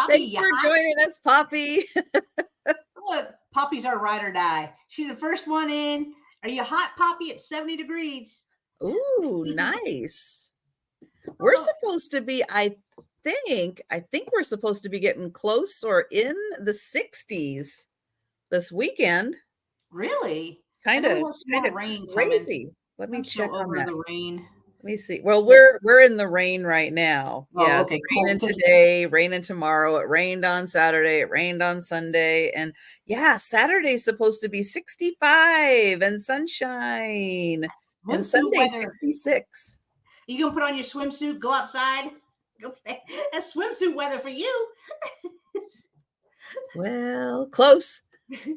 Poppy, Thanks you for hot? joining us, Poppy. Look, Poppy's our ride or die. She's the first one in. Are you hot, Poppy? At 70 degrees. Ooh, nice. We're Oh, supposed to be, I think we're supposed to be getting close or in the 60s this weekend. really? I Kind know we of have some kind more of rain coming. crazy. Let me I'm check so on over that. the rain. Let me see. Well, But we're in the rain right now. oh, Yeah, it's okay, cool. raining today, raining tomorrow. It rained on Saturday, it rained on Sunday, and yeah, Saturday's supposed to be 65 and sunshine, and Swimsuit Sunday weather. 66. You gonna put on your swimsuit, go outside? Go. That's swimsuit weather for you. Well, close,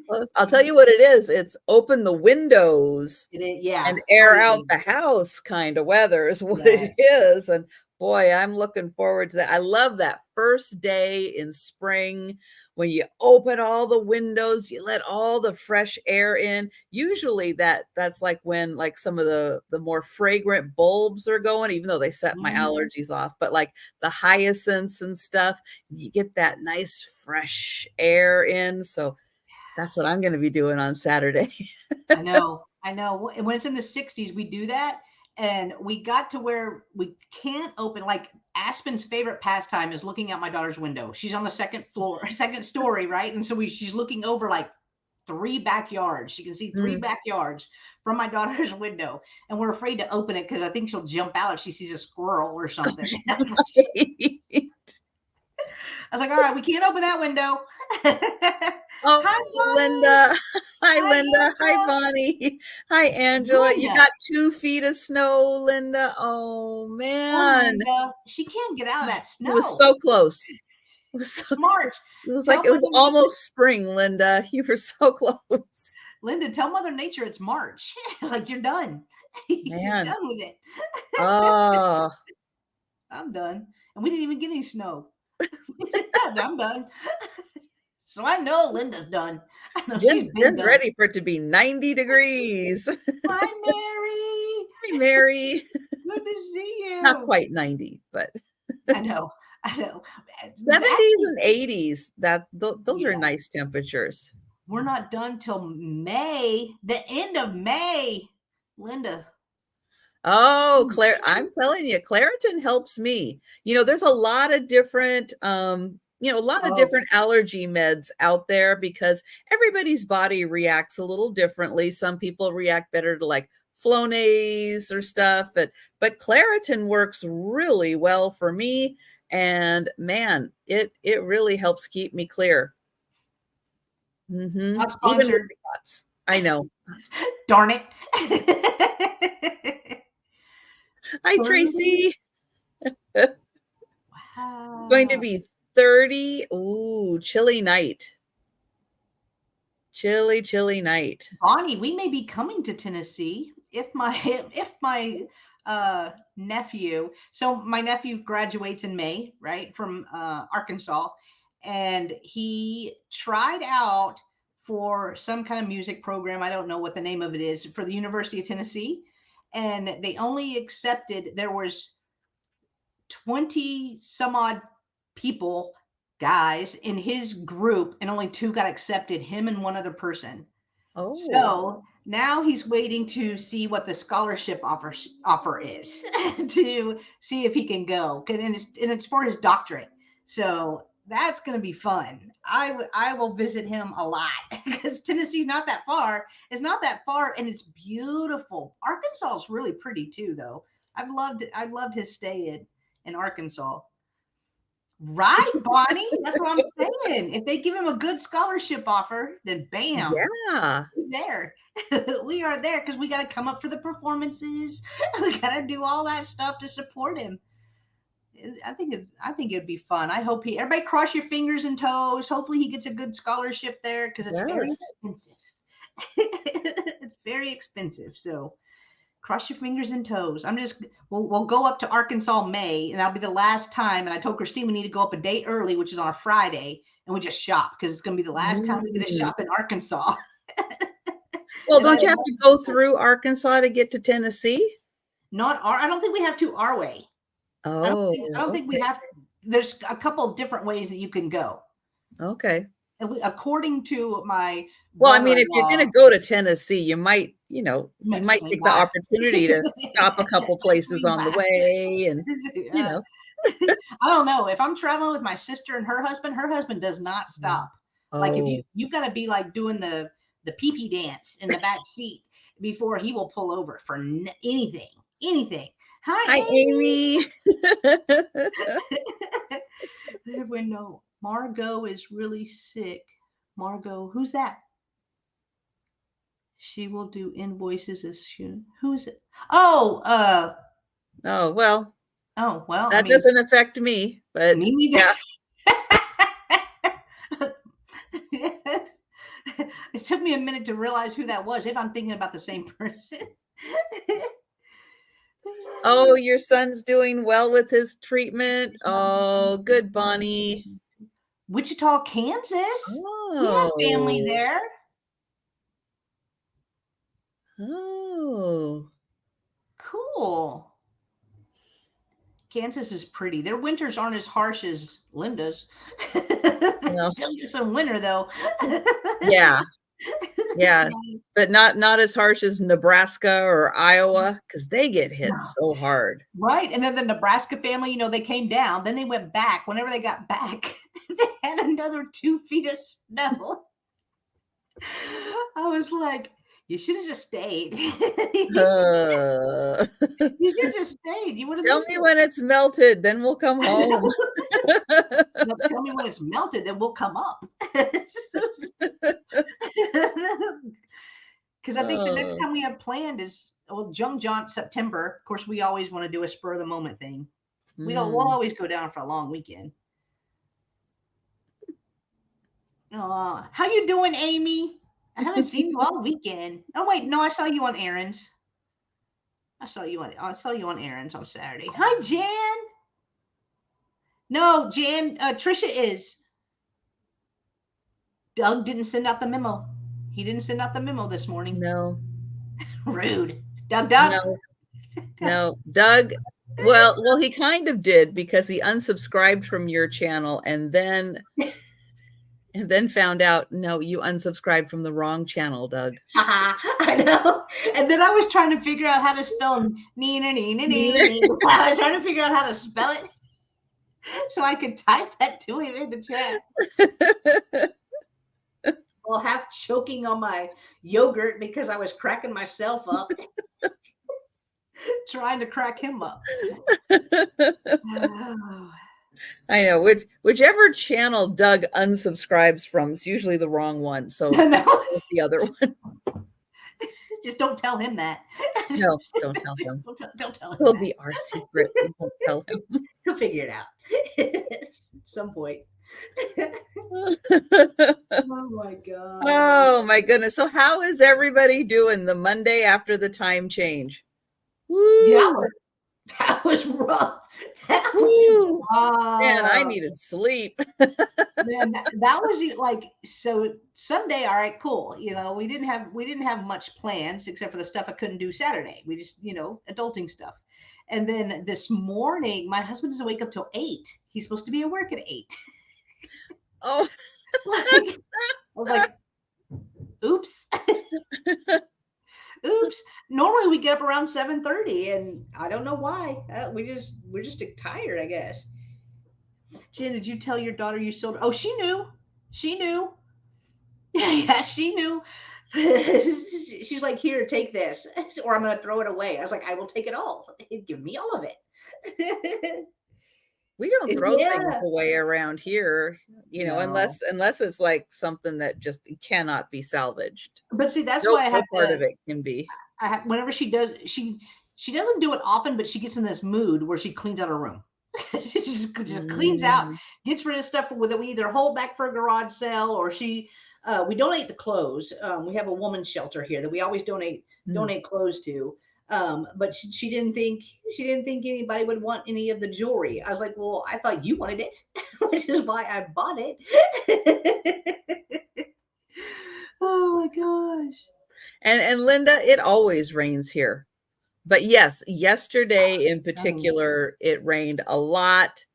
close. I'll tell you what it is. It's open the windows It is, yeah, and air out totally. the house kind of weather is what Yeah. it is. And boy, I'm looking forward to that. I love that first day in spring when you open all the windows, you let all the fresh air in. Usually that's like when like some of the more fragrant bulbs are going, even though they set my Mhm. allergies off, but like the hyacinths and stuff, you get that nice fresh air in. So that's what I'm going to be doing on Saturday. I know, I know. When it's in the 60s, we do that. And we got to where we can't open. Like Aspen's favorite pastime is looking out my daughter's window. She's on the second floor, second story, right? And so she's looking over like three backyards. She can see three Mm. backyards from my daughter's window. And we're afraid to open it because I think she'll jump out if she sees a squirrel or something. I was like, all right, we can't open that window. Oh, Hi, Bonnie. Linda. Hi, Hi, Linda. Hi, Angela. Bonnie. Hi, Angela. You Linda. got 2 feet of snow, Linda. Oh, Oh, man. Linda. She can't get out of that It was snow. so close. It was It's so, March. it was like Tell it was Mother Nature. almost spring, Linda. You were so close. Linda, tell Mother Nature it's March. Like you're done. You're Man. done with it. Oh, I'm done. And we didn't even get any snow. I'm done. So I know Linda's done. I know she's been Jen's done. ready for it to be 90 degrees. Hi, Mary. Hi, Mary. Good to see Not you. quite 90, but I know. I know. 70s Actually, and 80s. Those are yeah, nice temperatures. we're not done till May, the end of May. Linda. Oh, Hmm. Claire, I'm telling you, Claritin helps me. There's a lot of different, a lot of Oh, different allergy meds out there because everybody's body reacts a little differently. Some people react better to like Flonase or stuff, but Claritin works really well for me. And man, it really helps keep me clear. not Even with sponsored. the cuts. I know. Darn it. Hi, 30. Tracy. Going to Wow. be 30. Ooh, chilly night. Chilly, chilly night. Bonnie, we may be coming to Tennessee if my nephew, so my nephew graduates in May, right, from Arkansas, and he tried out for some kind of music program. I don't know what the name of it is for the University of Tennessee, and they only accepted, there was 20 some odd people, guys in his group, and only two got accepted, him and one other person. Oh, So now he's waiting to see what the scholarship offer is to see if he can go. And it's for his doctorate. So that's going to be fun. I will visit him a lot because Tennessee's not that far. It's not that far, and it's beautiful. Arkansas is really pretty too, though. I loved his stay in Arkansas. Right, Bonnie. That's what I'm saying. If they give him a good scholarship offer, then bam, yeah. we're there. We are there because we got to come up for the performances. We got to do all that stuff to support him. I think it'd be fun. I hope everybody cross your fingers and toes. Hopefully he gets a good scholarship there because it's very Yes. expensive. It's very expensive. So cross your fingers and toes. We'll go up to Arkansas May, and that'll be the last time. And I told Christine we need to go up a day early, which is on a Friday, and we just shop because it's going to be the last time we get to Mm. shop in Arkansas. Well, And I don't you have to go through Arkansas to get to Tennessee? not our. I don't think we have to our way. I don't Oh, think. I don't think we okay. have. there's a couple of different ways that you can go. Okay. According to my Well, I mean, if you're going to go to Tennessee, you might take the opportunity to stop a couple places on the way, and I don't know, if I'm traveling with my sister and her husband does not stop. Like if you've got to be like doing the pee-pee dance in the back seat before he will pull over for anything. Hi, Amy. Everyone know Margot is really sick. Margot, who's that? She will do invoices as soon. Who is it? Oh, well. Oh, well. That doesn't affect me, but me neither. Yeah. It took me a minute to realize who that was, if I'm thinking about the same person. Oh, your son's doing well with his treatment. Oh, good, Bonnie. Wichita, Kansas. We have family there. Oh, cool. Kansas is pretty. Their winters aren't as harsh as Linda's. Still just some winter though. Yeah. But not as harsh as Nebraska or Iowa, because they get hit so hard. Right. And then the Nebraska family, they came down, then they went back. Whenever they got back, they had another 2 feet of snow. I was like, you should have just stayed. You should have just stayed. You would have Tell me when it's melted, then we'll come home. No, tell me when it's melted, then we'll come up. Because I think the next time we have planned is Jung John September. Of course, we always want to do a spur of the moment thing. We'll always go down for a long weekend. How you doing, Amy? I haven't seen you all weekend. Oh wait, no, I saw you on errands. I saw you on errands on Saturday. Hi, Jen. No, Jen, Trisha is. Doug didn't send out the memo. He didn't send out the memo this morning. No. Rude. Doug. No, Doug. Well, he kind of did, because he unsubscribed from your channel and then found out, no, you unsubscribed from the wrong channel, Doug. I know. And then I was trying to figure out how to spell Nina. I was trying to figure out how to spell it so I could type that to him in the chat. Well, half choking on my yogurt because I was cracking myself up. Trying to crack him up. I know, whichever channel Doug unsubscribes from is usually the wrong one. So the other one. Just don't tell him that. No, don't tell him. Don't tell him. It'll be our secret. We won't tell him. He'll figure it out at some point. Oh my God. Oh my goodness. So how is everybody doing the Monday after the time change? Woo. Yeah, that was rough. That was rough. Man, I needed sleep. Man, that was like, so Sunday, all right, cool. We didn't have much plans except for the stuff I couldn't do Saturday. We just, adulting stuff. And then this morning, my husband doesn't wake up till 8. He's supposed to be at work at 8. Oh, I was like, oops. Oops. Normally we get up around 7:30, and I don't know why. We're just tired, I guess. Jen, did you tell your daughter you sold? Oh, she knew. Yeah, she knew. She's like, here, take this, or I'm gonna throw it away. I was like, I will take it all. Give me all of it. We don't throw things away around here, unless it's like something that just cannot be salvaged. But see, that's why I have part of it can be. Whenever she does, she doesn't do it often, but she gets in this mood where she cleans out her room. She just cleans out, gets rid of stuff that we either hold back for a garage sale, or we donate the clothes. We have a woman's shelter here that we always donate clothes to. But she didn't think anybody would want any of the jewelry. I was like, well, I thought you wanted it, which is why I bought it. Oh my gosh. And Linda, it always rains here. But yes, yesterday in particular, it rained a lot.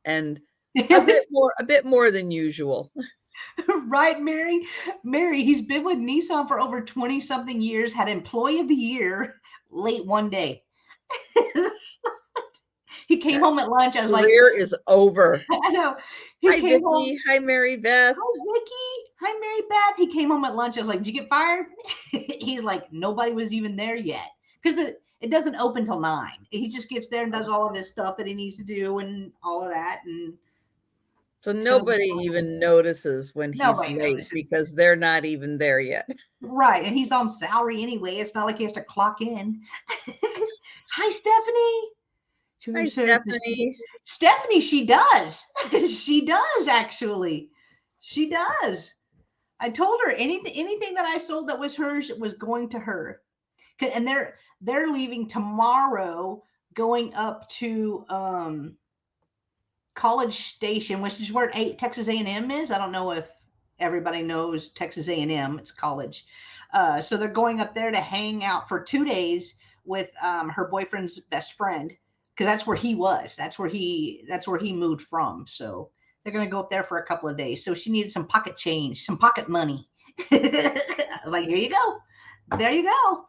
and a bit more than usual. Right, Mary? Mary, he's been with Nissan for over 20 something years, had employee of the year late one day. He came home at lunch. I was like, career is over. I know. Hi, Vicky. Hi, Mary Beth. Hi, Vicky. Hi, Mary Beth. He came home at lunch. I was like, did you get fired? He's like, nobody was even there yet. Because it doesn't open till 9. He just gets there and does all of his stuff that he needs to do and all of that. And so nobody even notices when he's late because they're not even there yet. Right. And he's on salary anyway. It's not like he has to clock in. Hi, Stephanie. Hi, Stephanie. Stephanie, she does. She does, actually. She does. I told her anything that I sold that was hers was going to her. And they're leaving tomorrow, going up to College Station, which is where Texas A&M is. I don't know if everybody knows Texas A&M. It's college. So they're going up there to hang out for 2 days with her boyfriend's best friend, because that's where he was. That's where he moved from. So they're going to go up there for a couple of days. So she needed some pocket change, some pocket money. I was like, here you go. There you go.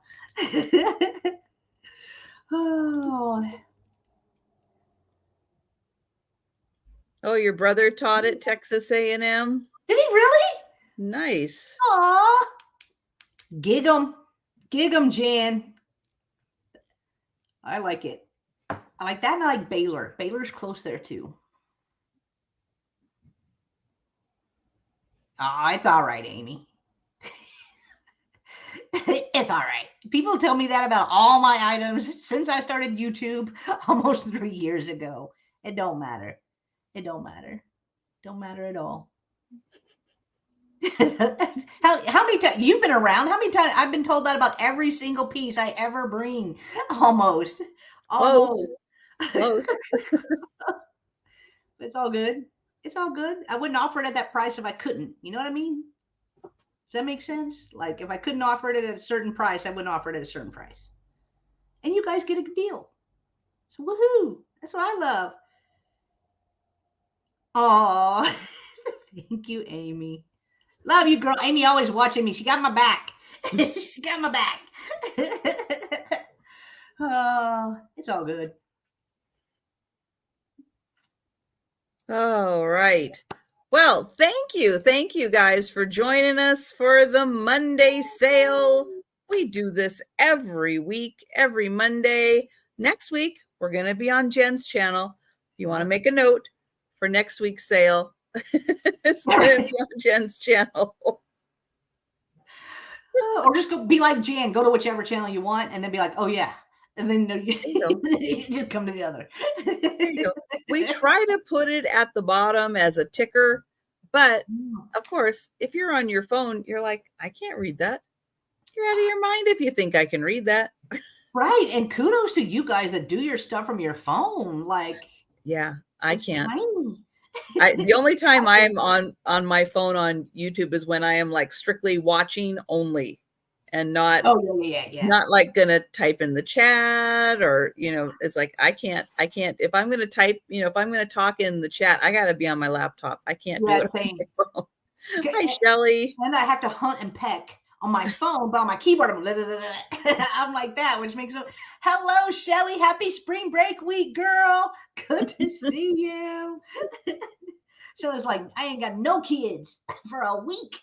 Oh, your brother taught at Texas A&M? Did he really? Nice. Aw. Gig 'em, Jenn. I like it. I like that, and I like Baylor. Baylor's close there too. It's all right, Amy. It's all right. People tell me that about all my items since I started YouTube almost 3 years ago. It don't matter. It don't matter. Don't matter at all. How many times you've been around? How many times I've been told that about every single piece I ever bring? Almost. Close. It's all good. It's all good. I wouldn't offer it at that price if I couldn't. You know what I mean? Does that make sense? Like, if I couldn't offer it at a certain price, I wouldn't offer it at a certain price. And you guys get a deal. So woohoo! That's what I love. Oh, thank you, Amy. Love you, girl. Amy always watching me. She got my back. She got my back. Oh, it's all good. All right. Well, thank you. Thank you guys for joining us for the Monday sale. We do this every week, every Monday. Next week, we're going to be on Jenn's channel. If you want to make a note for next week's sale, it's going to be on Jenn's channel. Or just go be like Jenn. Go to whichever channel you want and then be like, oh, yeah. And then you just come to the other. We try to put it at the bottom as a ticker. But, of course, if you're on your phone, you're like, I can't read that. You're out of your mind if you think I can read that. Right. And kudos to you guys that do your stuff from your phone. Like, yeah, I can't. The only time I'm on my phone on YouTube is when I am like strictly watching only and not not like gonna type in the chat, or it's like I can't if I'm gonna type, if I'm gonna talk in the chat, I gotta be on my laptop. I can't do it on my phone. Hi, Shelly. And I have to hunt and peck on my phone, but on my keyboard I'm like that, which makes it. Hello, Shelly. Happy spring break week, girl. Good to see you. Shelly's like, I ain't got no kids for a week.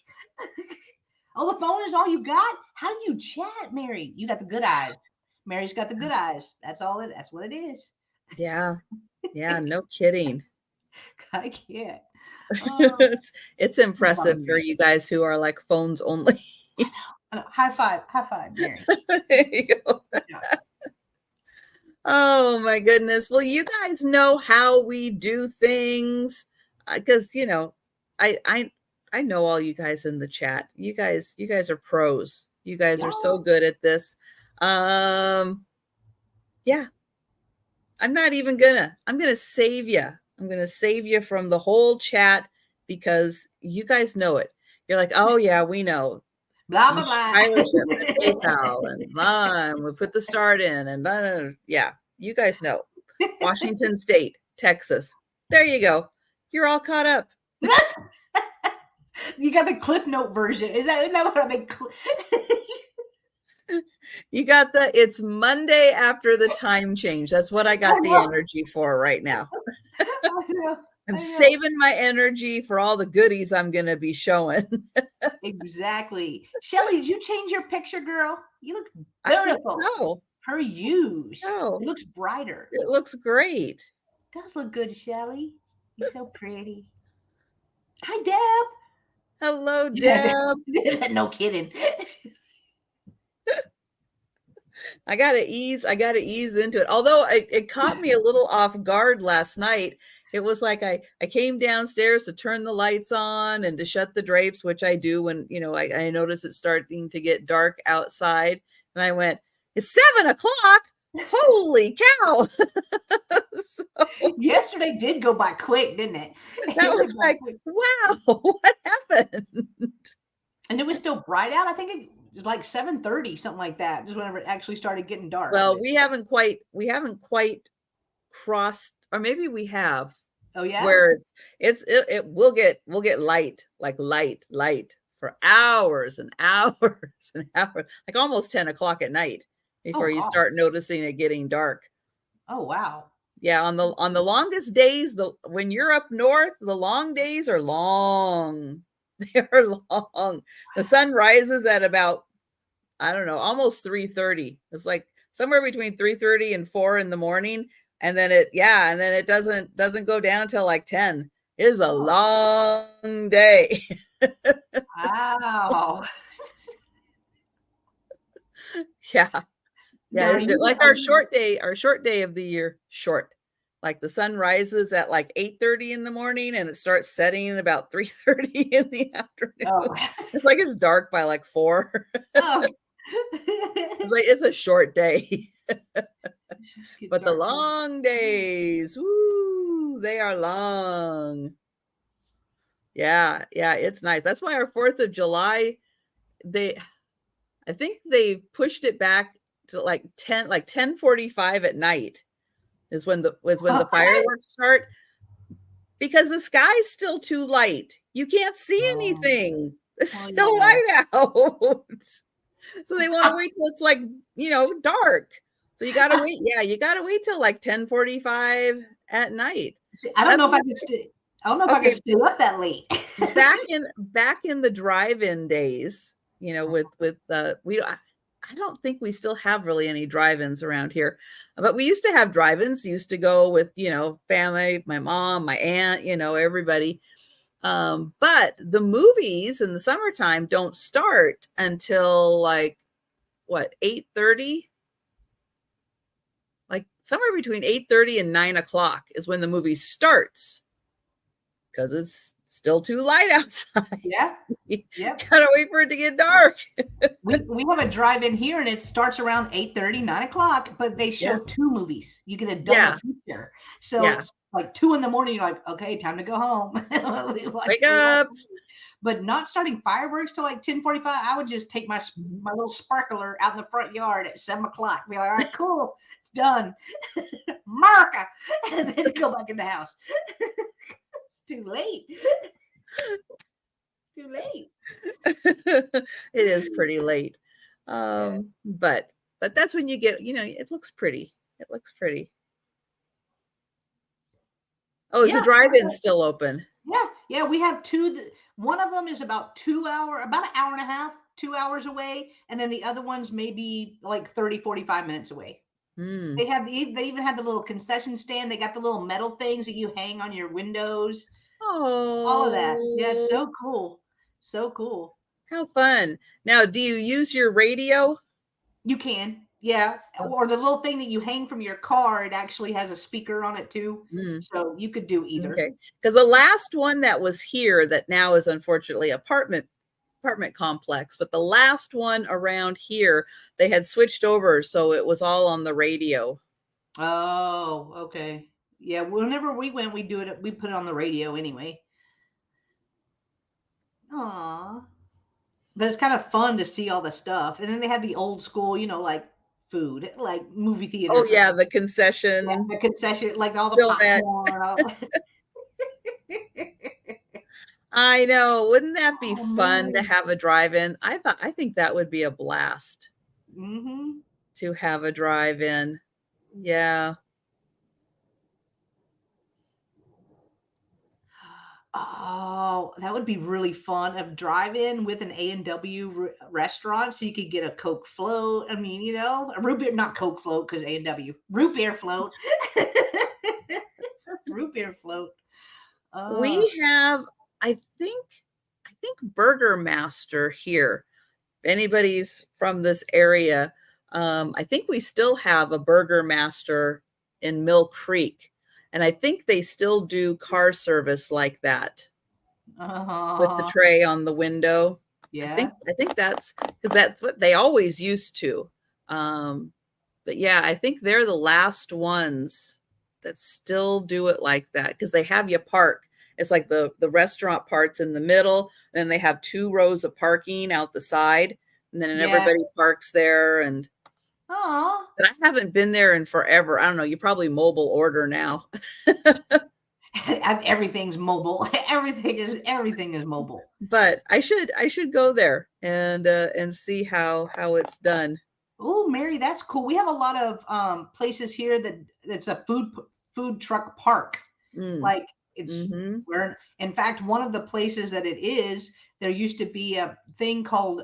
Oh, the phone is all you got? How do you chat, Mary? You got the good eyes. Mary's got the good eyes. That's what it is. Yeah. Yeah, no kidding. I can't. It's impressive for you guys who are like phones only. I know. High five, Mary. There you go. Yeah. Oh my goodness. Well, you guys know how we do things, because I know all you guys in the chat. You guys are pros. You guys are so good at this. Yeah. I'm gonna save you. I'm gonna save you from the whole chat because you guys know it. You're like, oh yeah, we know. Blah blah blah. PayPal and we put the start in and yeah, you guys know. Washington State, Texas. There you go. You're all caught up. You got the Cliff Note version. Is that what they? You got it's Monday after the time change. That's what I got the energy for right now. I'm saving my energy for all the goodies I'm going to be showing. Exactly. Shelly, did you change your picture, girl? You look beautiful. I think so. Her use. So. It looks brighter. It looks great. It does look good, Shelly. You're so pretty. Hi, Deb. Hello, Deb. No kidding. I gotta ease into it. Although it caught me a little off guard last night. It was like I came downstairs to turn the lights on and to shut the drapes, which I do when, I notice it's starting to get dark outside. And I went, it's 7 o'clock. Holy cow. So, yesterday did go by quick, didn't it? That was like, wow, what happened? And it was still bright out. I think it was like 7:30, something like that, just whenever it actually started getting dark. Well, we haven't quite crossed, or maybe we have. Oh yeah. Where we'll get light for hours and hours and hours, like almost 10 o'clock at night before you start noticing it getting dark. Oh wow. Yeah, on the longest days, when you're up north, the long days are long. They are long. The sun rises at about, I don't know, almost 3:30. It's like somewhere between 3:30 and 4 in the morning. And then it doesn't go down till like 10. It is a long day. Wow. Yeah. Like our short day of the year, short. Like the sun rises at like 8:30 in the morning and it starts setting at about 3:30 in the afternoon. Oh. It's like it's dark by like 4. Oh. It's like it's a short day. But the long days, woo, they are long. Yeah, it's nice. That's why our 4th of July, I think they pushed it back to like 10:45 at night is when the fireworks start, because the sky's still too light. You can't see anything. It's still light out. So they want to wait till it's like, dark. So you gotta wait. Yeah, you gotta wait till like 10:45 at night. See, I don't know if I can stay up that late. back in the drive-in days, I don't think we still have really any drive-ins around here, but we used to have drive-ins. Used to go with family, my mom, my aunt, everybody. But the movies in the summertime don't start until like 8:30. Like somewhere between 8:30 and 9 o'clock is when the movie starts, because it's still too light outside. Yeah. Yep. Gotta wait for it to get dark. we have a drive-in here and it starts around 8:30, 9 o'clock, but they show 2 movies. You get a double feature. So it's like 2 in the morning. You're like, okay, time to go home. Wake up. But not starting fireworks till like 10:45. I would just take my little sparkler out in the front yard at 7 o'clock. Be like, all right, cool. Done. America. And then go back in the house. It's too late. Too late. It is pretty late. But that's when you get, it looks pretty. It looks pretty. Oh, is the drive-in still open? Yeah, we have 2. One of them is about an hour and a half, 2 hours away, and then the other one's maybe like 30, 45 minutes away. They even have the little concession stand. They got the little metal things that you hang on your windows. Oh, all of that. Yeah, it's so cool. So cool. How fun. Now, do you use your radio? You can. Yeah. Or the little thing that you hang from your car, it actually has a speaker on it too. So you could do either. Okay. Because the last one that was here, that now is unfortunately apartment complex, but the last one around here, they had switched over, so it was all on the radio. Oh, okay. Yeah, whenever we went, we put it on the radio anyway. Aw. But it's kind of fun to see all the stuff. And then they had the old school, like food, like movie theater. Oh yeah, the concession. Yeah, the concession, like all the popcorn. I know. Wouldn't that be Oh fun to man. have a drive-in? I think that would be a blast Mm-hmm. to have a drive-in. Yeah. Oh, that would be really fun. A drive-in with an A&W restaurant, so you could get a Coke float. I mean, a root beer, not Coke float because A&W, root beer float, root beer float. Uh, We have, I think, I think Burger Master here. If anybody's from this area, I think we still have a Burger Master in Mill Creek. And I think they still do car service like that with the uh, tray on the window. yeah. I think that's because that's what they always used to. Um, but yeah, I think they're the last ones that still do it like that because they have you park. It's like the restaurant part's in the middle, and then they have 2 rows of parking out the side, and then Yeah. everybody parks there. And Oh, but I haven't been there in forever. I don't know. You probably mobile order now. everything's mobile. Everything is mobile. But I should go there and see how it's done. Oh, Mary, that's cool. We have a lot of places here that's a food truck park. Mm. Like it's Mm-hmm. where, in fact, one of the places that it is, there used to be a thing called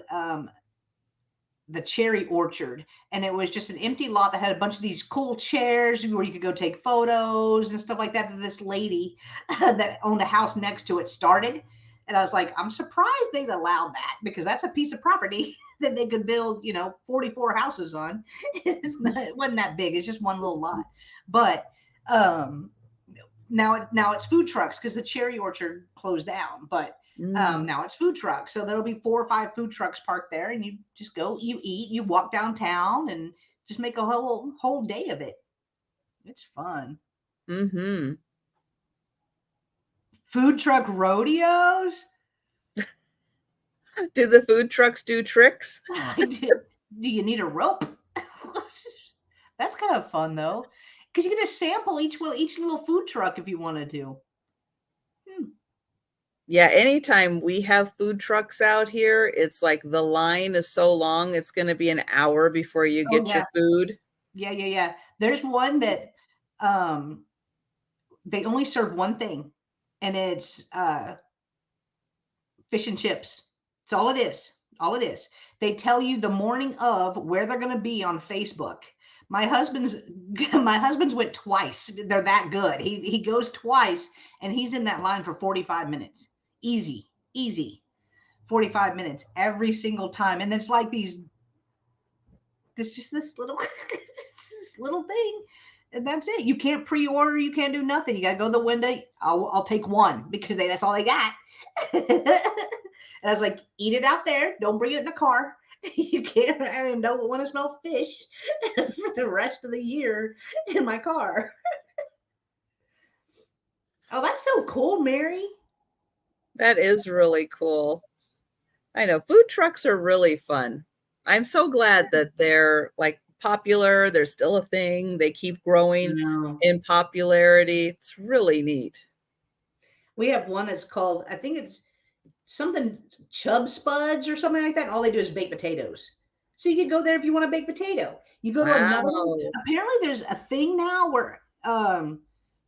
the Cherry Orchard, and it was just an empty lot that had a bunch of these cool chairs where you could go take photos and stuff like that. That this lady that owned a house next to it started, and I was like, I'm surprised they'd allowed that because that's a piece of property that they could build, 44 houses on. It wasn't that big; it's just one little lot, but um, now it's food trucks because the Cherry Orchard closed down, but Mm. now it's food trucks. So there'll be 4 or 5 food trucks parked there, and you just go, you eat, you walk downtown, and just make a whole day of it. It's fun. Mm-hmm. Food truck rodeos. Do the food trucks do tricks? Do you need a rope? That's kind of fun though, because you can just sample each little food truck if you wanted to. Hmm. Yeah, anytime we have food trucks out here, it's like the line is so long, it's going to be an hour before you Oh get your yeah, food. yeah. There's one that um, they only serve one thing, and it's fish and chips. It's all it is. All it is. They tell you the morning of where they're going to be on Facebook. My husband's my husband's went twice. They're that good. He goes twice, and he's in that line for 45 minutes. Easy, easy. 45 minutes every single time. And it's like this little this little thing. And that's it. You can't pre-order, you can't do nothing. You gotta go to the window. I'll take one because that's all they got. And I was like, eat it out there. Don't bring it in the car. You can't. I don't want to smell fish for the rest of the year in my car. Oh, that's so cool, Mary. That is really cool. I know food trucks are really fun. I'm so glad that they're like popular. They're still a thing. They keep growing No. in popularity. It's really neat. We have one that's called, I think it's something Chub Spuds or something like that. And all they do is bake potatoes. So you can go there if you want to bake potato. You go to another one. Wow. Apparently, there's a thing now where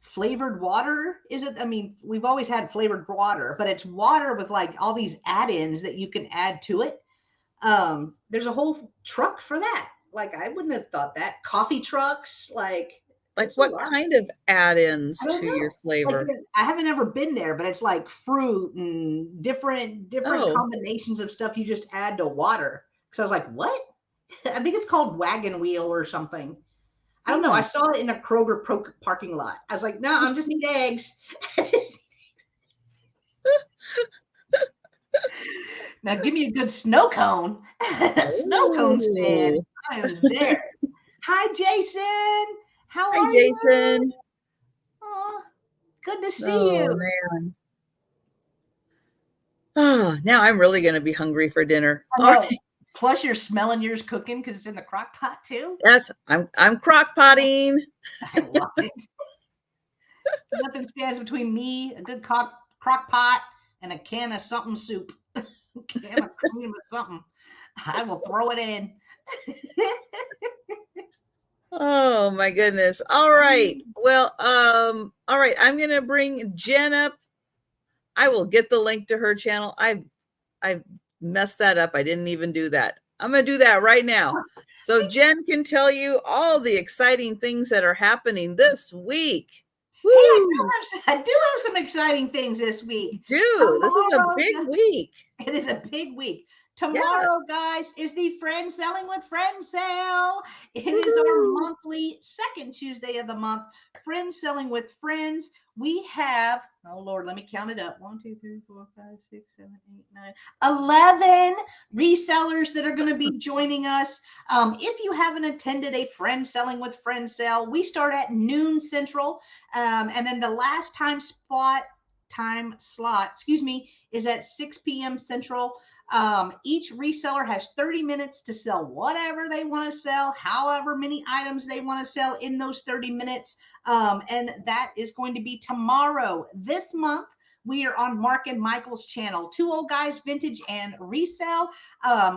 flavored water is it? I mean, we've always had flavored water, but it's water with like all these add-ins that you can add to it. There's a whole truck for that. Like I wouldn't have thought that. Coffee trucks, like Like it's a what lot. kind of add-ins I don't to your know. Like flavor? I haven't ever been there, but it's like fruit and different Oh, combinations of stuff you just add to water. So I was like, what? I think it's called wagon wheel or something. I don't know. I hmm. saw it in a Kroger parking lot. I was like, no, I just need eggs. Now give me a good snow cone. Snow cone stand. Oh, I am there. Hi, Jason. How hi, are you? Jason. Oh, good to see Oh, you. man. Oh, now I'm really going to be hungry for dinner. I All know. right. Plus, you're smelling yours cooking because it's in the crock pot too. Yes, I'm crock potting. I love it. Nothing stands between me, a good crock pot, and a can of something soup. Can of cream or something. I will throw it in. Oh my goodness. All right. Well, all right. I'm gonna bring Jenn up. I will get the link to her channel. I messed that up. I didn't even do that. I'm gonna do that right now. So Jenn can tell you all the exciting things that are happening this week. Hey, Woo! I do have some exciting things this week. Dude, this is a Tomorrow, big week. it is a big week. Tomorrow, Yes. guys, is the Friends Selling with Friends sale. It is our Woo-hoo. monthly second Tuesday of the month. Friends Selling with Friends. We have, oh Lord, let me count it up. 1, 2, 3, 4, 5, 6, 7, 8, 9, 11 resellers that are going to be joining us. If you haven't attended a Friends Selling with Friends sale, we start at noon Central. And then the last time slot, is at 6 p.m. Central. Each reseller has 30 minutes to sell whatever they want to sell, however many items they want to sell in those 30 minutes. And that is going to be tomorrow. This month, we are on Mark and Michael's channel, Two Old Guys Vintage and Resell.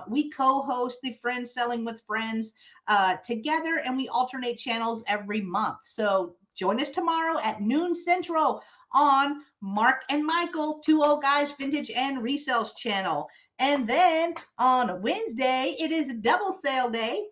We co-host the Friends Selling with Friends together, and we alternate channels every month. So join us tomorrow at noon Central on Mark and Michael, Two Old Guys Vintage and Resells channel. And then on Wednesday, it is a double sale day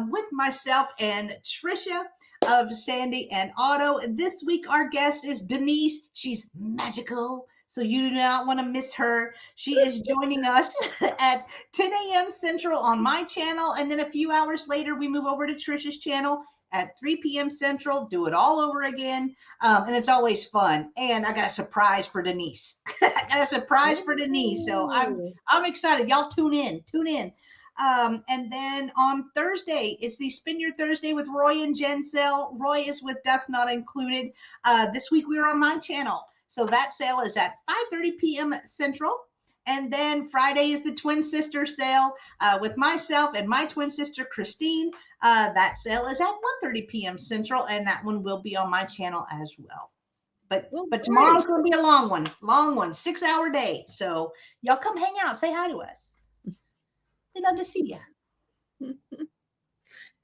with myself and Trisha of Sandy and Otto. This week, our guest is Denise. She's magical, so you do not want to miss her. She is joining us at 10 a.m. Central on my channel. And then a few hours later, we move over to Trisha's channel at 3 p.m. Central, do it all over again. And it's always fun. And I got a surprise for Denise. I got a surprise for Denise. So I'm excited. Y'all tune in. And then on Thursday, it's the Spin Your Thursday with Roy and Jenn sale. Roy is with Dust Not Included. This week we are on my channel. So that sale is at 5:30 p.m. Central. And then Friday is the Twin Sister sale with myself and my twin sister, Christine. That sale is at 1:30 p.m. Central, and that one will be on my channel as well. But tomorrow's going to be a long one, 6-hour day. So y'all come hang out, say hi to us. We love to see you.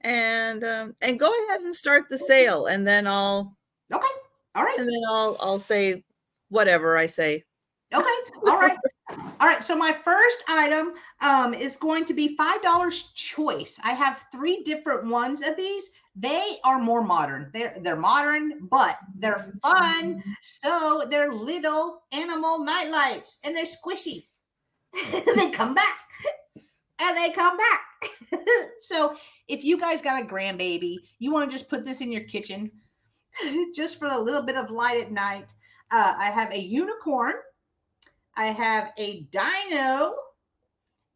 And go ahead and start the sale, and then I'll. Okay. All right. And then I'll say whatever I say. Okay. All right. All right. So my first item is going to be $5 choice. I have 3 different ones of these. They are more modern. They're modern, but they're fun. So they're little animal nightlights, and they're squishy. They come back. And they come back. So if you guys got a grandbaby, you want to just put this in your kitchen just for a little bit of light at night. I have a unicorn. I have a dino.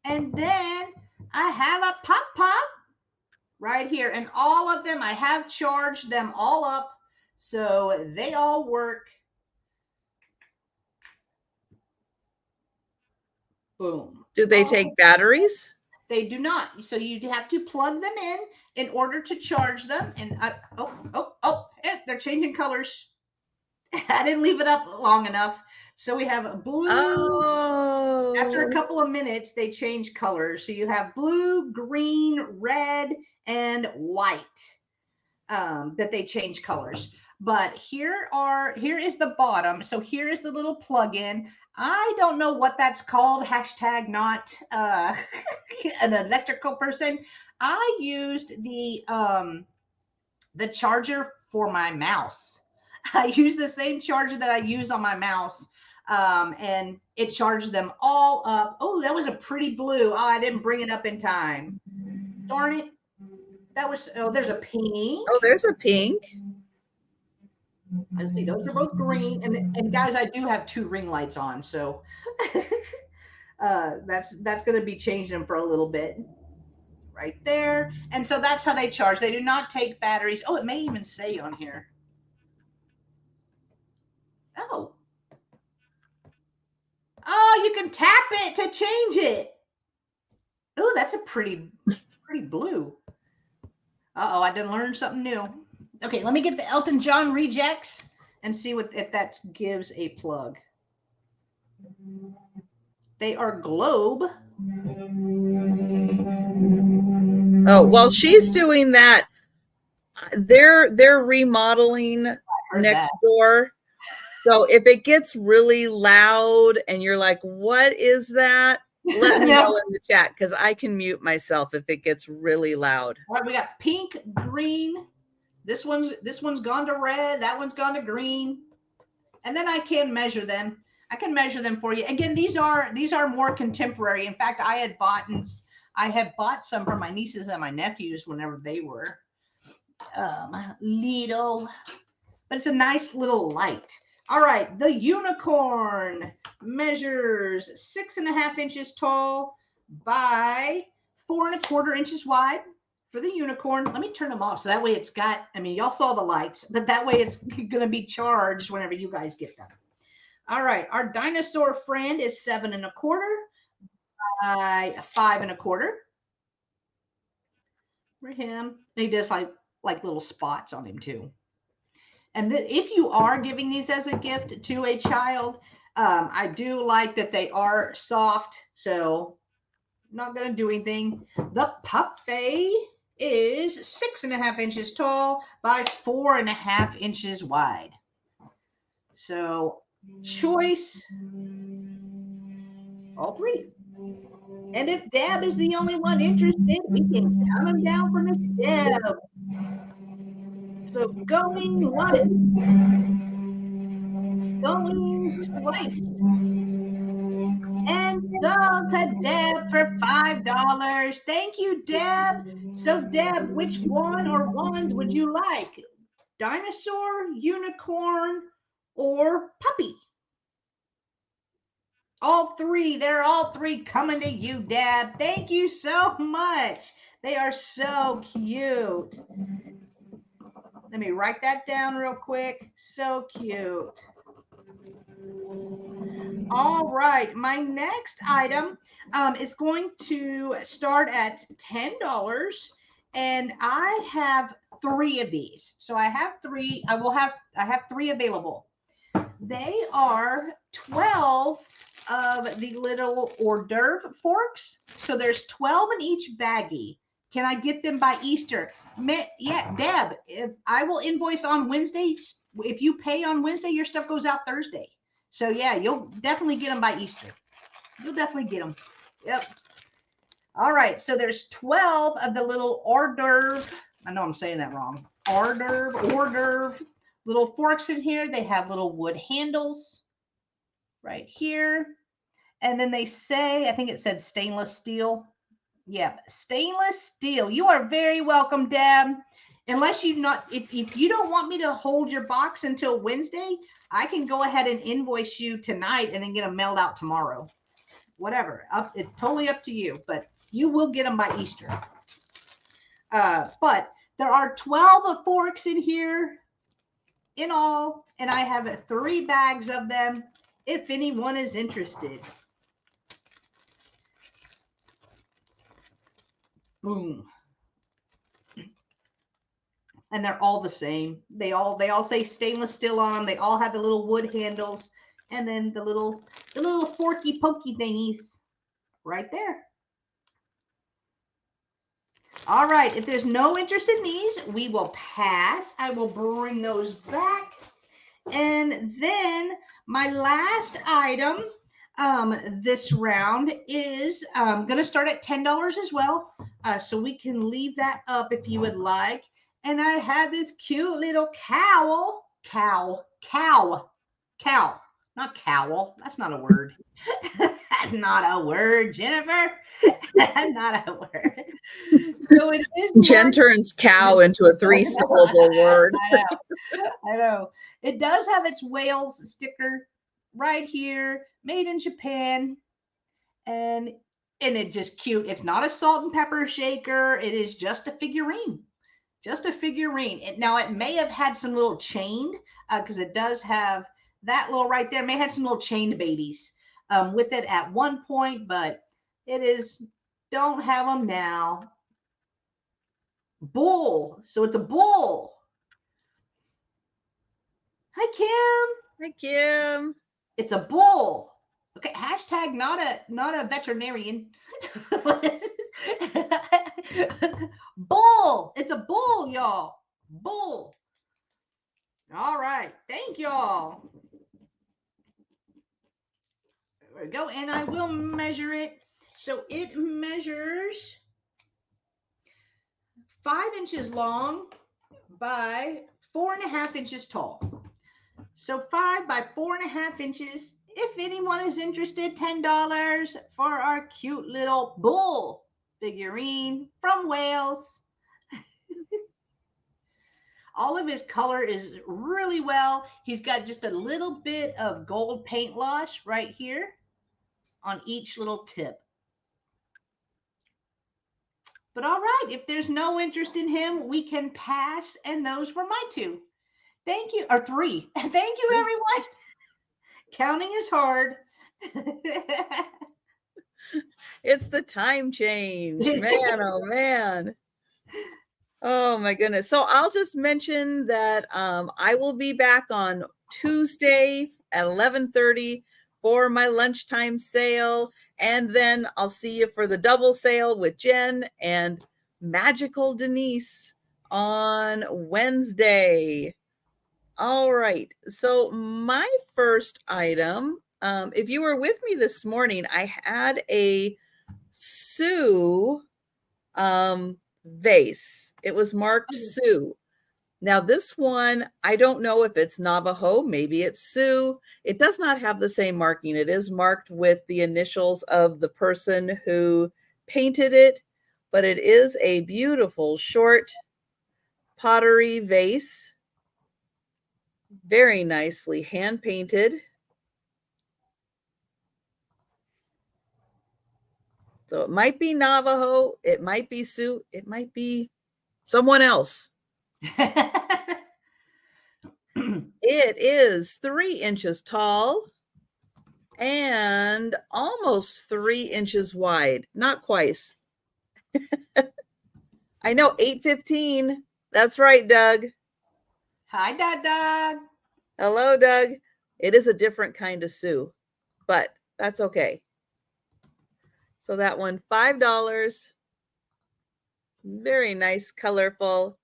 And then I have a pop right here. And all of them, I have charged them all up. So they all work. Boom. Do they take batteries? They do not. So you have to plug them in order to charge them. And they're changing colors. I didn't leave it up long enough. So we have blue. Oh. After a couple of minutes, they change colors. So you have blue, green, red, and white that they change colors. But here is the bottom. So here is the little plug-in. I don't know what that's called. # not an electrical person. I used the charger for my mouse. I use the same charger that I use on my mouse. And it charged them all up. Oh, that was a pretty blue. Oh, I didn't bring it up in time. Darn it. There's a pink. Oh, there's a pink. I see those are both green, and guys, I do have 2 ring lights on, so that's going to be changing them for a little bit, right there. And so that's how they charge. They do not take batteries. Oh, it may even say on here. Oh, you can tap it to change it. Oh, that's a pretty blue. Uh-oh, I didn't learn something new. Okay, let me get the Elton John rejects, and see if that gives a plug. They are globe. Oh, while she's doing that, they're remodeling next door. So if it gets really loud and you're like, what is that? Let me know in the chat, because I can mute myself if it gets really loud. All right, we got pink, green. This one's gone to red. That one's gone to green. And then I can measure them. I can measure them for you. Again, these are more contemporary. In fact, I had bought some for my nieces and my nephews whenever they were little. But it's a nice little light. All right, the unicorn measures 6.5 inches tall by 4.25 inches wide for the unicorn. Let me turn them off so that way it's got, I mean, y'all saw the lights, but that way it's going to be charged whenever you guys get them. All right, our dinosaur friend is 7.25 by 5.25 for him. And he does like little spots on him too. And if you are giving these as a gift to a child, I do like that they are soft, so I'm not going to do anything. The puppy is 6.5 inches tall by 4.5 inches wide. So choice, all three. And if Deb is the only one interested, we can count them down for Miss Deb. So going once, going twice, and sold to Deb for $5. Thank you, Deb. So Deb, which one or ones would you like? Dinosaur, unicorn, or puppy? All three. They're all three coming to you, Deb. Thank you so much. They are so cute. Let me write that down real quick. So cute. All right, my next item is going to start at $10, and I have 3 of these. So I have 3. I have 3 available. They are 12 of the little hors d'oeuvre forks. So there's 12 in each baggie. Can I get them by Easter? Yeah, Deb, I will invoice on Wednesday. If you pay on Wednesday, your stuff goes out Thursday. So yeah, you'll definitely get them by Easter. You'll definitely get them. Yep. All right, so there's 12 of the little hors d'oeuvre. I know I'm saying that wrong. Hors d'oeuvre little forks in here. They have little wood handles right here. And then they say, I think it said stainless steel. Yeah, stainless steel. You are very welcome, Deb. Unless you not, if you don't want me to hold your box until Wednesday, I can go ahead and invoice you tonight and then get them mailed out tomorrow. Whatever. It's totally up to you, but you will get them by Easter. But there are 12 forks in here in all, and I have 3 bags of them if anyone is interested. Boom. And they're all the same. They all say stainless steel on them. They all have the little wood handles, and then the little forky pokey thingies right there. All right, if there's no interest in these, we will pass. I will bring those back. And then my last item this round is going to start at $10 as well. So we can leave that up if you would like. And I have this cute little cowl, not cowl. That's not a word. That's not a word, Jennifer. That's not a word. So it is. Jen turns cow into a 3-syllable word. I know. It does have its Wales sticker right here, made in Japan, and it's just cute. It's not a salt and pepper shaker. It is just a figurine. Just a figurine. Now, it may have had some little chain, because it does have that little right there. It may have some little chained babies with it at one point, but it is, don't have them now. Bull. So it's a bull. Hi, Kim. Hi, Kim. It's a bull. Okay, hashtag not a veterinarian. Bull. It's a bull, y'all. Bull. All right. Thank y'all. There we go. And I will measure it. So it measures 5 inches long by 4.5 inches tall. So 5 by 4.5 inches. If anyone is interested, $10 for our cute little bull figurine from Wales. All of his color is really well. He's got just a little bit of gold paint wash right here on each little tip. But all right, if there's no interest in him, we can pass. And those were my 2. Thank you. Or 3. Thank you, everyone. Counting is hard. It's the time change. Man, oh man. Oh my goodness. So I'll just mention that I will be back on Tuesday at 11:30 for my lunchtime sale. And then I'll see you for the double sale with Jen and Magical Denise on Wednesday. All right. So my first item, if you were with me this morning, I had a Sue vase. It was marked Sue. Now this one, I don't know if it's Navajo, maybe it's Sioux. It does not have the same marking. It is marked with the initials of the person who painted it, but it is a beautiful short pottery vase. Very nicely hand painted. So it might be Navajo, it might be Sioux, it might be someone else. It is 3 inches tall and almost 3 inches wide. Not quite. I know, 8:15. That's right, Doug. Hi, Doug. Hello, Doug. It is a different kind of Sue, but that's okay. So that one, $5. Very nice, colorful,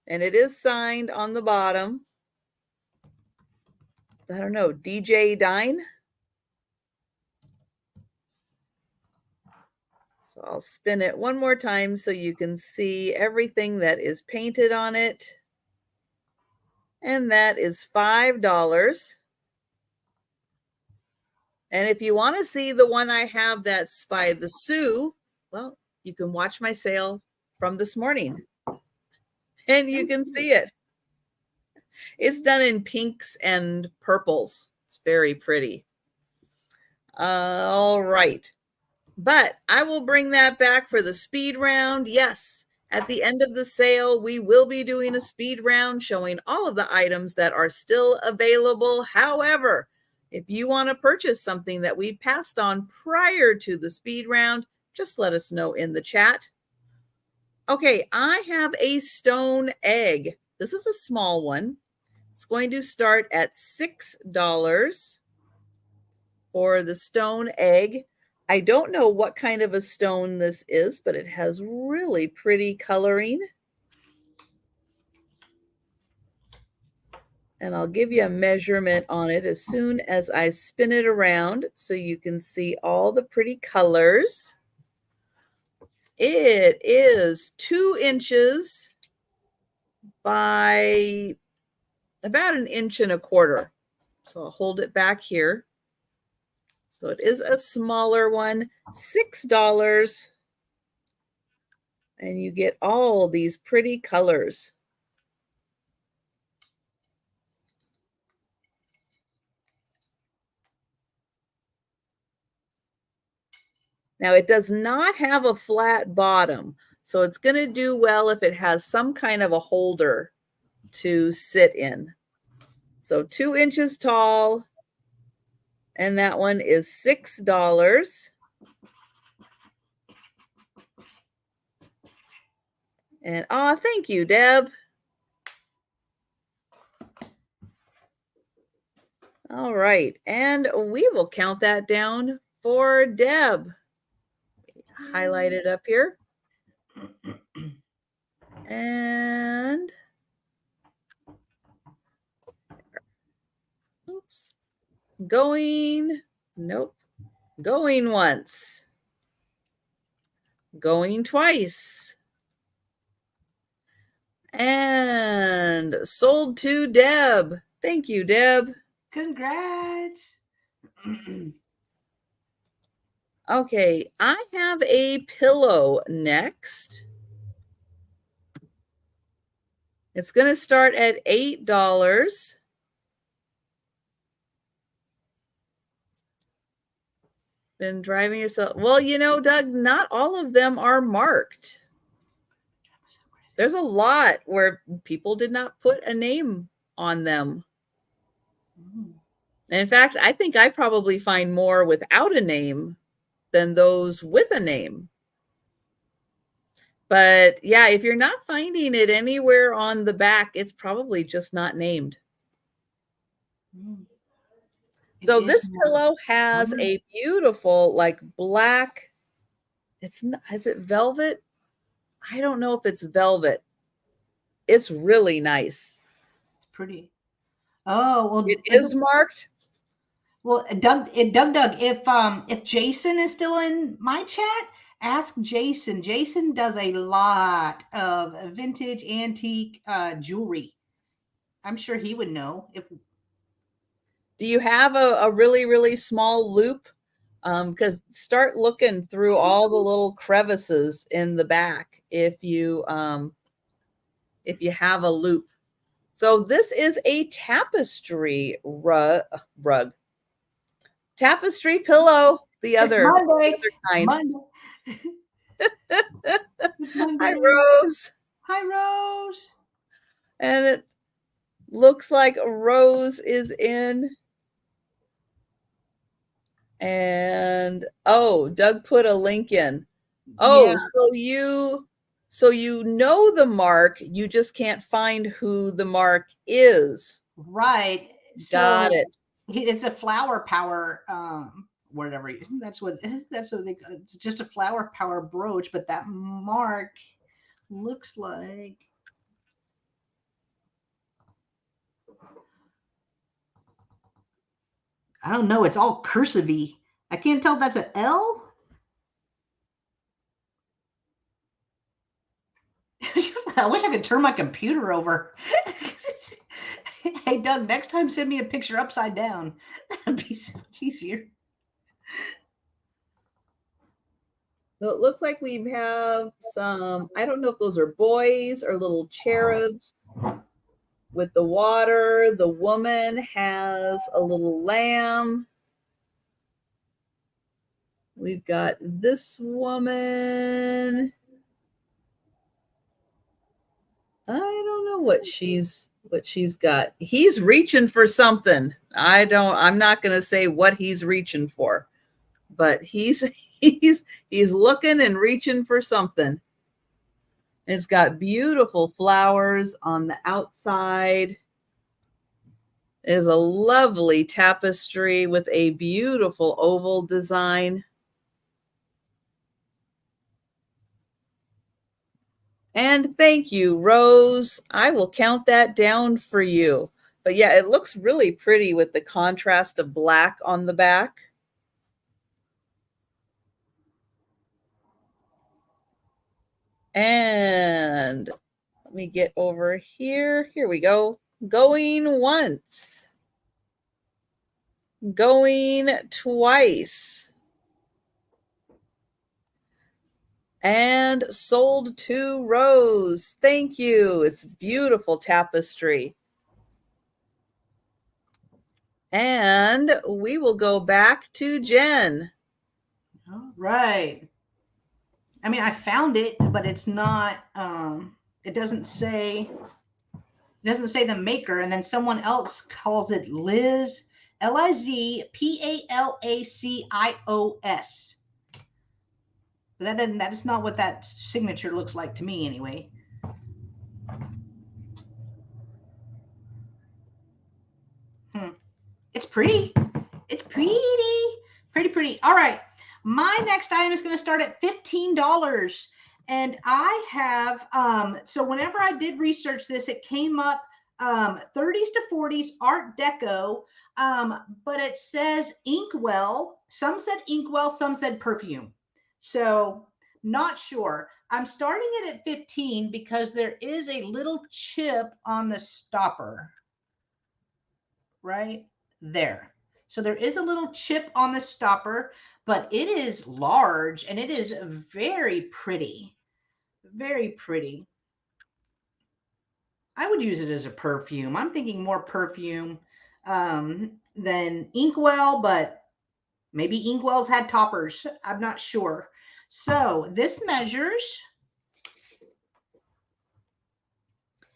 and it is signed on the bottom. I don't know, DJ Dine. So I'll spin it one more time so you can see everything that is painted on it. And that is $5. And if you want to see the one I have that's by the Sioux, well, you can watch my sale from this morning and you can see it. It's done in pinks and purples. It's very pretty. All right. But I will bring that back for the speed round. Yes, at the end of the sale, we will be doing a speed round showing all of the items that are still available. However, if you want to purchase something that we passed on prior to the speed round, just let us know in the chat. Okay, I have a stone egg. This is a small one. It's going to start at $6 for the stone egg. I don't know what kind of a stone this is, but it has really pretty coloring. And I'll give you a measurement on it as soon as I spin it around so you can see all the pretty colors. It is 2 inches by about 1.25 inches. So I'll hold it back here. So it is a smaller one, $6. And you get all these pretty colors. Now it does not have a flat bottom, so it's going to do well if it has some kind of a holder to sit in. So 2 inches tall, and that one is $6. And thank you, Deb. All right. And we will count that down for Deb. Highlight it up here. And oops. Going. Nope. Going once. Going twice. And sold to Deb. Thank you, Deb. Congrats. Okay, I have a pillow next. It's going to start at $8. Been driving yourself. Well, you know, Doug, not all of them are marked. There's a lot where people did not put a name on them. And in fact, I think I probably find more without a name than those with a name. But yeah, if you're not finding it anywhere on the back, it's probably just not named. So this pillow has a beautiful, like black, it's not, is it velvet? I don't know if it's velvet. It's really nice. It's pretty. Oh, well, it is marked. Well, Doug, if Jason is still in my chat, ask Jason. Jason does a lot of vintage antique jewelry. I'm sure he would know. Do you have a really, really small loop? Because start looking through all the little crevices in the back if you have a loop. So this is a tapestry rug. Tapestry pillow, the other kind. Monday. Hi, Rose. Hi, Rose. And it looks like Rose is in. And oh, Doug put a link in. Oh, yeah. So you know the mark, you just can't find who the mark is. Right. Got it. It's a flower power whatever. That's what it's just a flower power brooch, but that mark looks like I don't know, it's all cursive-y. I can't tell if that's an L. I wish I could turn my computer over. Hey, Doug, next time send me a picture upside down. That'd be so much easier. So it looks like we have some, I don't know if those are boys or little cherubs with the water. The woman has a little lamb. We've got this woman. I don't know what she's got. He's reaching for something. I'm not going to say what he's reaching for, but he's looking and reaching for something. It's got beautiful flowers on the outside. It is a lovely tapestry with a beautiful oval design. And thank you, Rose. I will count that down for you. But yeah, it looks really pretty with the contrast of black on the back. And let me get over here. Here we go. Going once. Going twice. And sold to Rose. Thank you. It's beautiful tapestry. And we will go back to Jenn. All right. I mean, I found it, but it's not, it doesn't say the maker. And then someone else calls it Liz, Lizpalacios. That is not what that signature looks like to me anyway. It's pretty. It's pretty. All right. My next item is going to start at $15. And I have, so whenever I did research this, it came up 30s to 40s Art Deco, but it says inkwell. Some said inkwell, some said perfume. So not sure. I'm starting it at 15 because there is a little chip on the stopper right there. So there is a little chip on the stopper, but it is large and it is very pretty. Very pretty. I would use it as a perfume. I'm thinking more perfume than inkwell, but maybe inkwells had toppers. I'm not sure. So this measures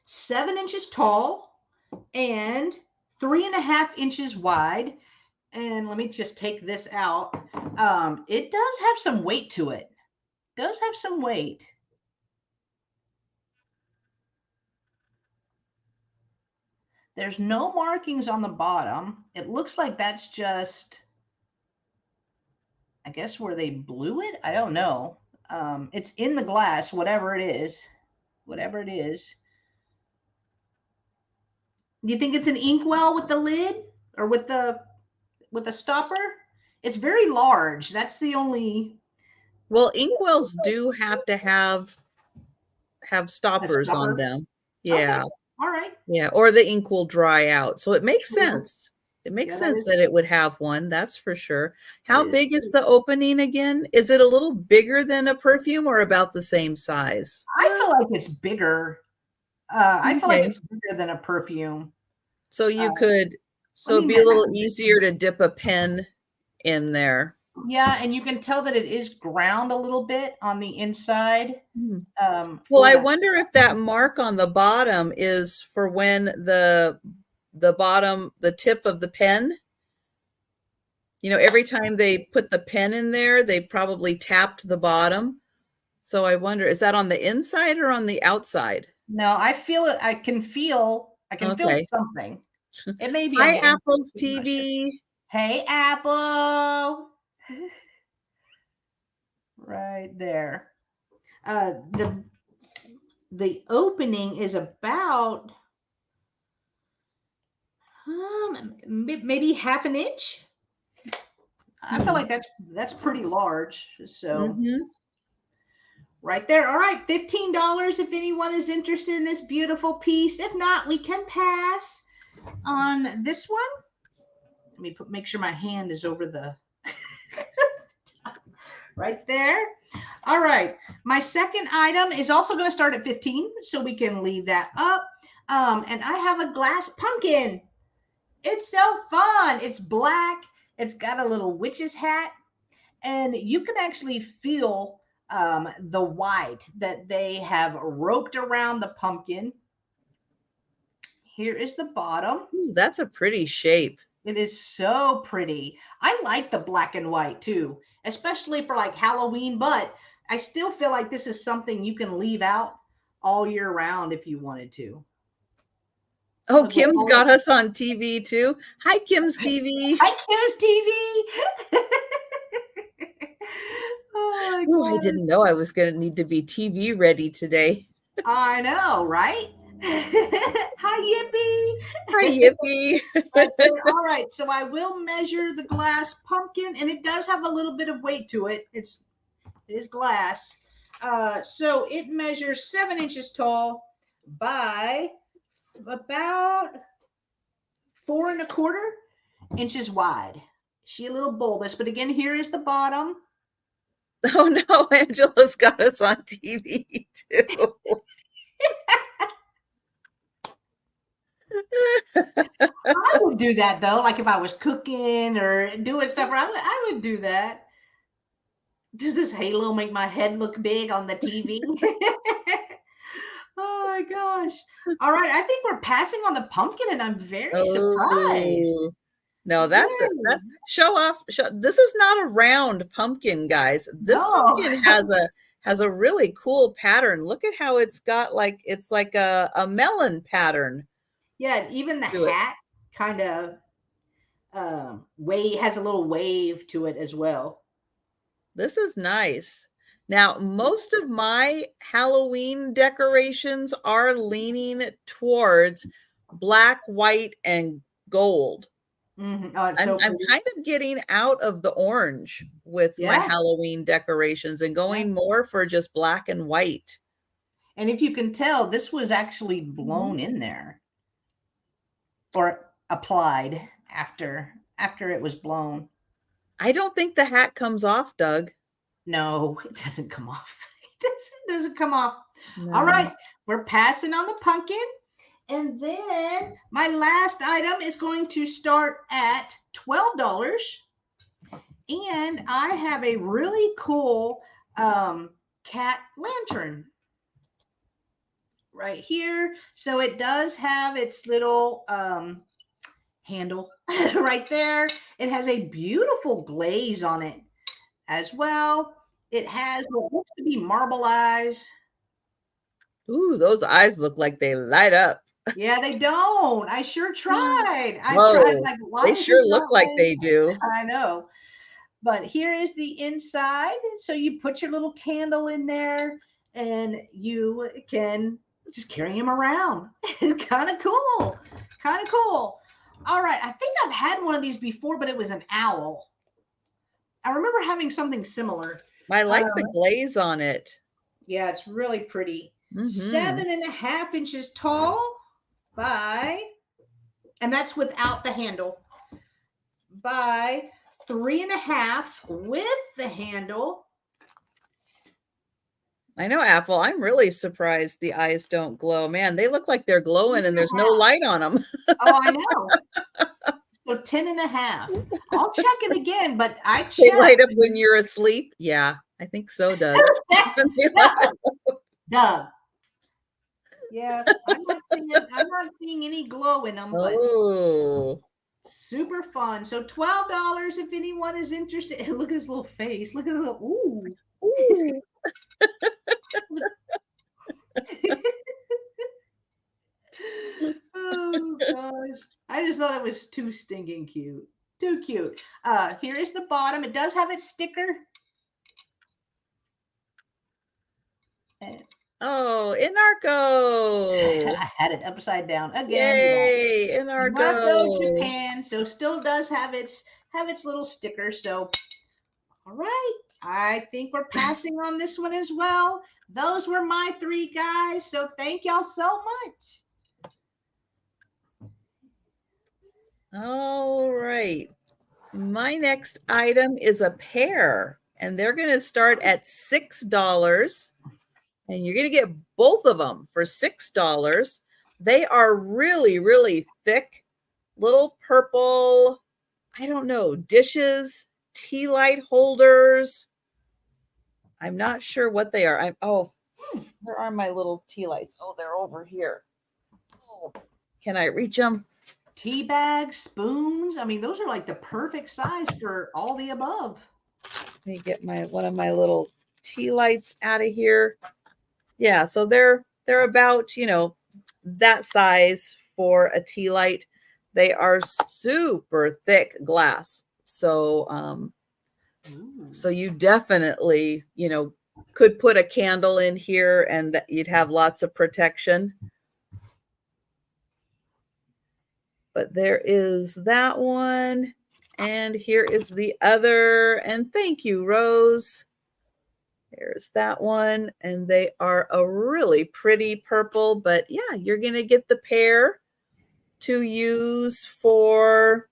7 inches tall and 3.5 inches wide. And let me just take this out. It does have some weight to it. Does have some weight. There's no markings on the bottom. It looks like that's just, I guess, where they blew it. I don't know. It's in the glass, whatever it is. Whatever it is. Do you think it's an inkwell with the lid or with the stopper? It's very large. That's the only. Well, inkwells do have to have stoppers on them. Yeah. Okay. All right. Yeah, or the ink will dry out. So it makes sense. It makes sense that it would have one, that's for sure. How big is the opening again? Is it a little bigger than a perfume or about the same size? I feel like it's bigger. I feel like it's bigger than a perfume. So you could, so it'd be a little easier to dip a pen in there. Yeah, and you can tell that it is ground a little bit on the inside. Well, I wonder if that mark on the bottom is for when the bottom, the tip of the pen, you know, every time they put the pen in there, they probably tapped the bottom. So I wonder, is that on the inside or on the outside? No, I feel it. I can feel something. It may be. Hi, Apple's TV. Hey, Apple. Right there. The opening is about maybe 1/2 inch. I feel like that's pretty large. So right there. All right, $15 if anyone is interested in this beautiful piece. If not, we can pass on this one. Let me make sure my hand is over the right there. All right, my second item is also going to start at 15, so we can leave that up. And I have a glass pumpkin. It's so fun. It's black. It's got a little witch's hat, and you can actually feel the white that they have roped around the pumpkin. Here is the bottom. Ooh, that's a pretty shape. It is so pretty. I like the black and white too, especially for like Halloween, but I still feel like this is something you can leave out all year round if you wanted to. Oh, Kim's got us on TV too. Hi, Kim's TV. Hi, Kim's TV. Oh, I didn't know I was going to need to be TV ready today. I know, right? Hi, Yippee. Hi, Yippee. All right, so I will measure the glass pumpkin, and it does have a little bit of weight to it. It is glass. So it measures 7 inches tall by about 4 1/4 inches wide. She a little bulbous, but again, here is the bottom. Oh no, Angela's got us on TV too. I would do that though, like if I was cooking or doing stuff, I would do that. Does this halo make my head look big on the TV? Oh my gosh. All right, I think we're passing on the pumpkin, and I'm very surprised. No, that's show off. This is not a round pumpkin, guys. This pumpkin has a really cool pattern. Look at how it's got it's like a melon pattern. Yeah, even the hat kind of wave, has a little wave to it as well. This is nice. Now, most of my Halloween decorations are leaning towards black, white, and gold. Mm-hmm. Oh, it's I'm so pretty. kind of getting out of the orange with my Yeah. Halloween decorations and Yeah. going more for just black and white. And if you can tell, this was actually blown in there or applied after it was blown. I don't think the hat comes off, Doug. No, it doesn't come off. It doesn't come off. All No. right, we're passing on the pumpkin. And then my last item is going to start at $12. And I have a really cool cat lantern right here. So it does have its little handle right there. It has a beautiful glaze on it as well. It has what looks to be marble eyes. Ooh, those eyes look like they light up. Yeah, they don't. I sure tried. I tried. Whoa, Like, why they is it sure look not like laying? they do. I know. But here is the inside. So you put your little candle in there and you can just carry him around. Kind of cool. Kind of cool. All right. I think I've had one of these before, but it was an owl. I remember having something similar. I like the glaze on it. Yeah, it's really pretty. Mm-hmm. 7.5 inches tall by, and that's without the handle, by 3.5 with the handle. I know, Apple. I'm really surprised the eyes don't glow. Man, they look like they're glowing and there's no light on them. Oh, I know. So 10.5. I'll check it again, but I checked. They light up when you're asleep? Yeah, I think so, Doug. Doug. Yeah, I'm not seeing any glow in them, but super fun. So $12 if anyone is interested. Look at his little face. Look at the little, ooh. Oh gosh. I just thought it was too stinking cute. Too cute. Here is the bottom. It does have its sticker. And oh, Inarco. I had it upside down again. Yay, Inarco. Marco Japan. So still does have its little sticker. So all right. I think we're passing on this one as well. Those were my 3 guys. So thank y'all so much. All right. My next item is a pair, and they're going to start at $6. And you're going to get both of them for $6. They are really, really thick, little purple, I don't know, dishes, tea light holders. I'm not sure what they are. Where are my little tea lights? Oh, they're over here. Oh, can I reach them? Tea bags, spoons. I mean, those are like the perfect size for all the above. Let me get one of my little tea lights out of here. Yeah, so they're about, that size for a tea light. They are super thick glass. So so you definitely, could put a candle in here and you'd have lots of protection. But there is that one. And here is the other. And thank you, Rose. There's that one. And they are a really pretty purple. But yeah, you're going to get the pair to use for,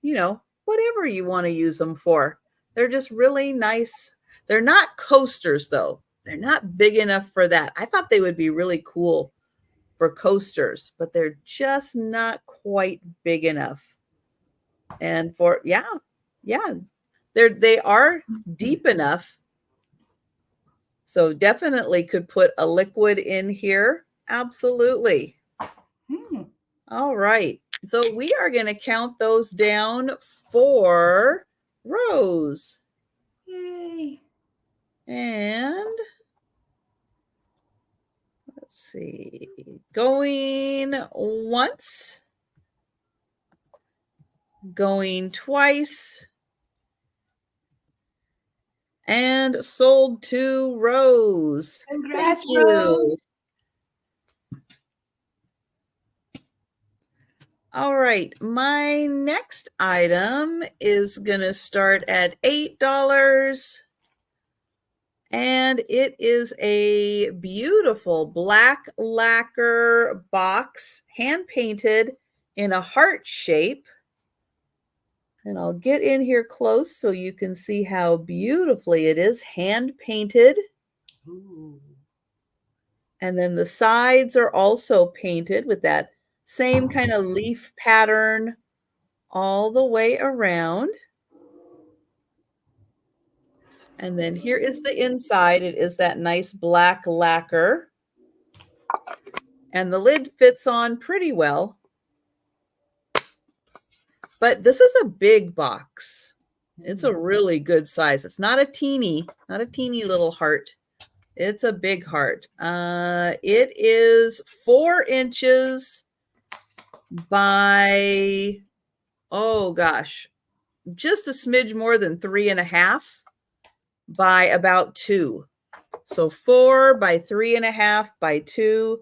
whatever you want to use them for. They're just really nice. They're not coasters, though. They're not big enough for that. I thought they would be really cool for coasters, but they're just not quite big enough. And for, they are deep enough. So definitely could put a liquid in here. Absolutely. All right. So we are going to count those down for Rose. Yay. And let's see. Going once. going twice, and sold to Rose. Thank Congrats, you. Rose. All right, my next item is going to start at $8. And it is a beautiful black lacquer box, hand painted in a heart shape. And I'll get in here close so you can see how beautifully it is hand painted. Ooh. And then the sides are also painted with that same kind of leaf pattern all the way around. And then here is the inside. It is that nice black lacquer. And the lid fits on pretty well. But this is a big box. It's a really good size. It's not a teeny little heart. It's a big heart. It is 4 inches by, oh gosh, just a smidge more than 3.5 by about 2. So 4 by 3.5 by 2.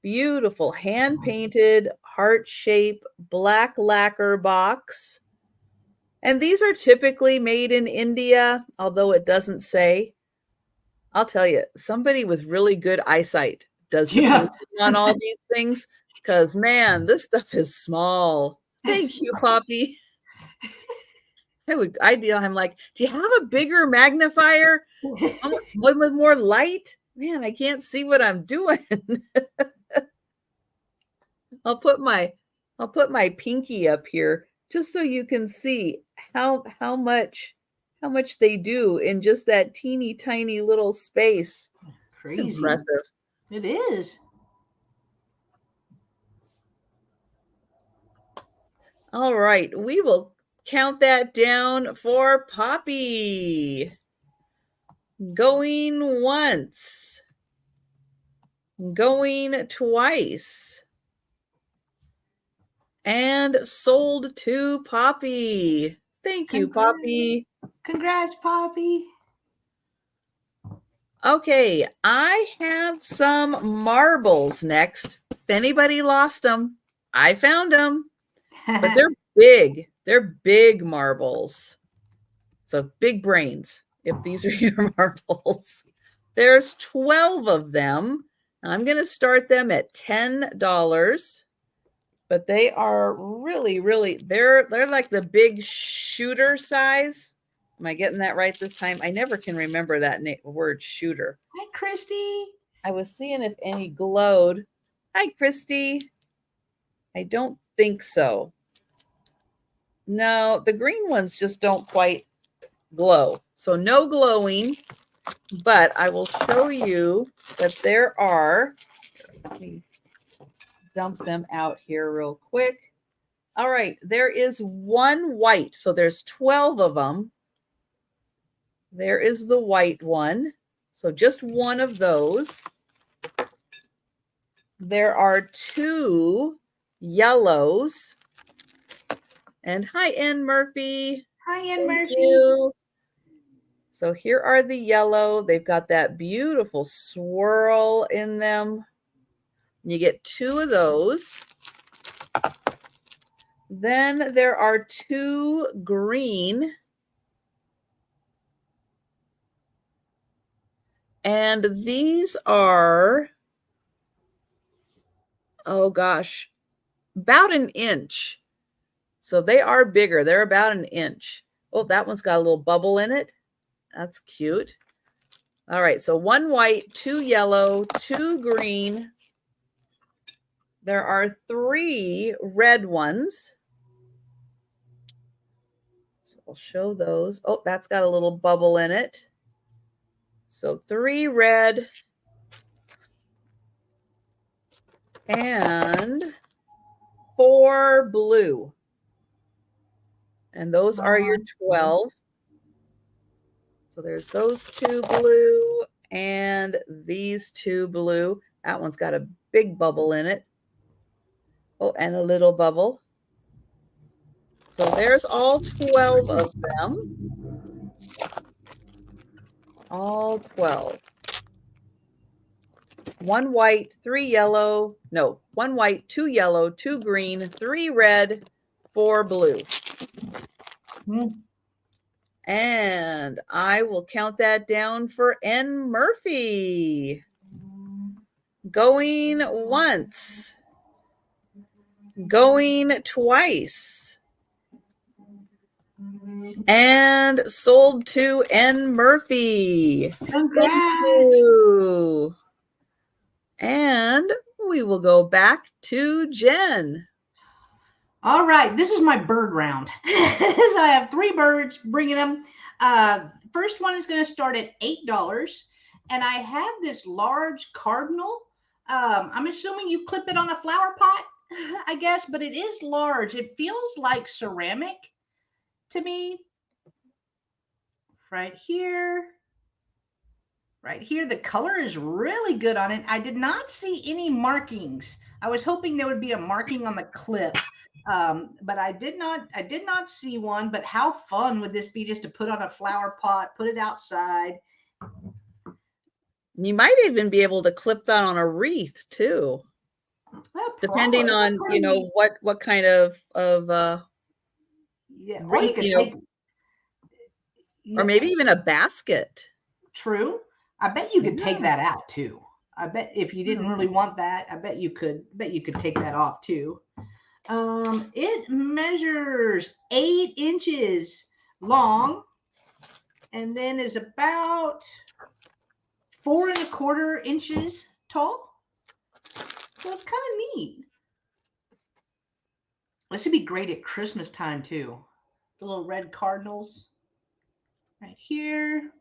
Beautiful hand painted heart shape black lacquer box. And these are typically made in India, although it doesn't say. I'll tell you, somebody with really good eyesight does the painting on all these things, because man, this stuff is small. Thank you, Poppy. I'm like, do you have a bigger magnifier? One with more light? Man, I can't see what I'm doing. I'll put my pinky up here just so you can see how much they do in just that teeny tiny little space. Crazy. It's impressive. It is. All right, we will count that down for Poppy. Going once. Going twice. And sold to Poppy. Thank you, Poppy. Congrats, Poppy. Okay, I have some marbles next. If anybody lost them, I found them. But they're big. They're big marbles. So big brains, if these are your marbles. There's 12 of them. I'm going to start them at $10. But they are really, they're like the big shooter size. Am I getting that right this time? I never can remember that word shooter. Hi, Christy. I was seeing if any glowed. Hi, Christy. I don't think so. No, the green ones just don't quite glow. So no glowing, but I will show you that there are, let me dump them out here real quick. All right, there is one white. So there's 12 of them. There is the white one. So just one of those. There are 2 yellows. And hi, Ann Murphy. Hi, Ann Murphy. You. So here are the yellow. They've got that beautiful swirl in them. You get 2 of those. Then there are 2 green. And these are, oh gosh, about an inch. So they are bigger. They're about an inch. Oh, that one's got a little bubble in it. That's cute. All right, so 1 white, 2 yellow, 2 green. There are 3 red ones. So I'll show those. Oh, that's got a little bubble in it. So 3 red and 4 blue. And those are your 12. So there's those 2 blue and these 2 blue. That one's got a big bubble in it. Oh, and a little bubble. So there's all 12 of them. All 12. 1 white, 3 yellow. No, 1 white, 2 yellow, 2 green, 3 red, 4 blue. And I will count that down for N. Murphy. Going once. Going twice. And sold to N. Murphy. Congrats. Thank you. And we will go back to Jen. All right, this is my bird round. So I have 3 birds, bringing them. First one is going to start at $8, and I have this large cardinal. I'm assuming you clip it on a flower pot, I guess, but it is large. It feels like ceramic to me. Right here. Right here, the color is really good on it. I did not see any markings. I was hoping there would be a marking on the clip. But I did not see one. But how fun would this be just to put on a flower pot, put it outside? You might even be able to clip that on a wreath too, depending on what kind of wreath, or maybe even a basket. True. I bet you could take that out too. I bet if you didn't really want that, I bet you could take that off too. It measures 8 inches long and then is about 4 1/4 inches tall. So it's kind of neat. This would be great at Christmas time too. The little red cardinals right here.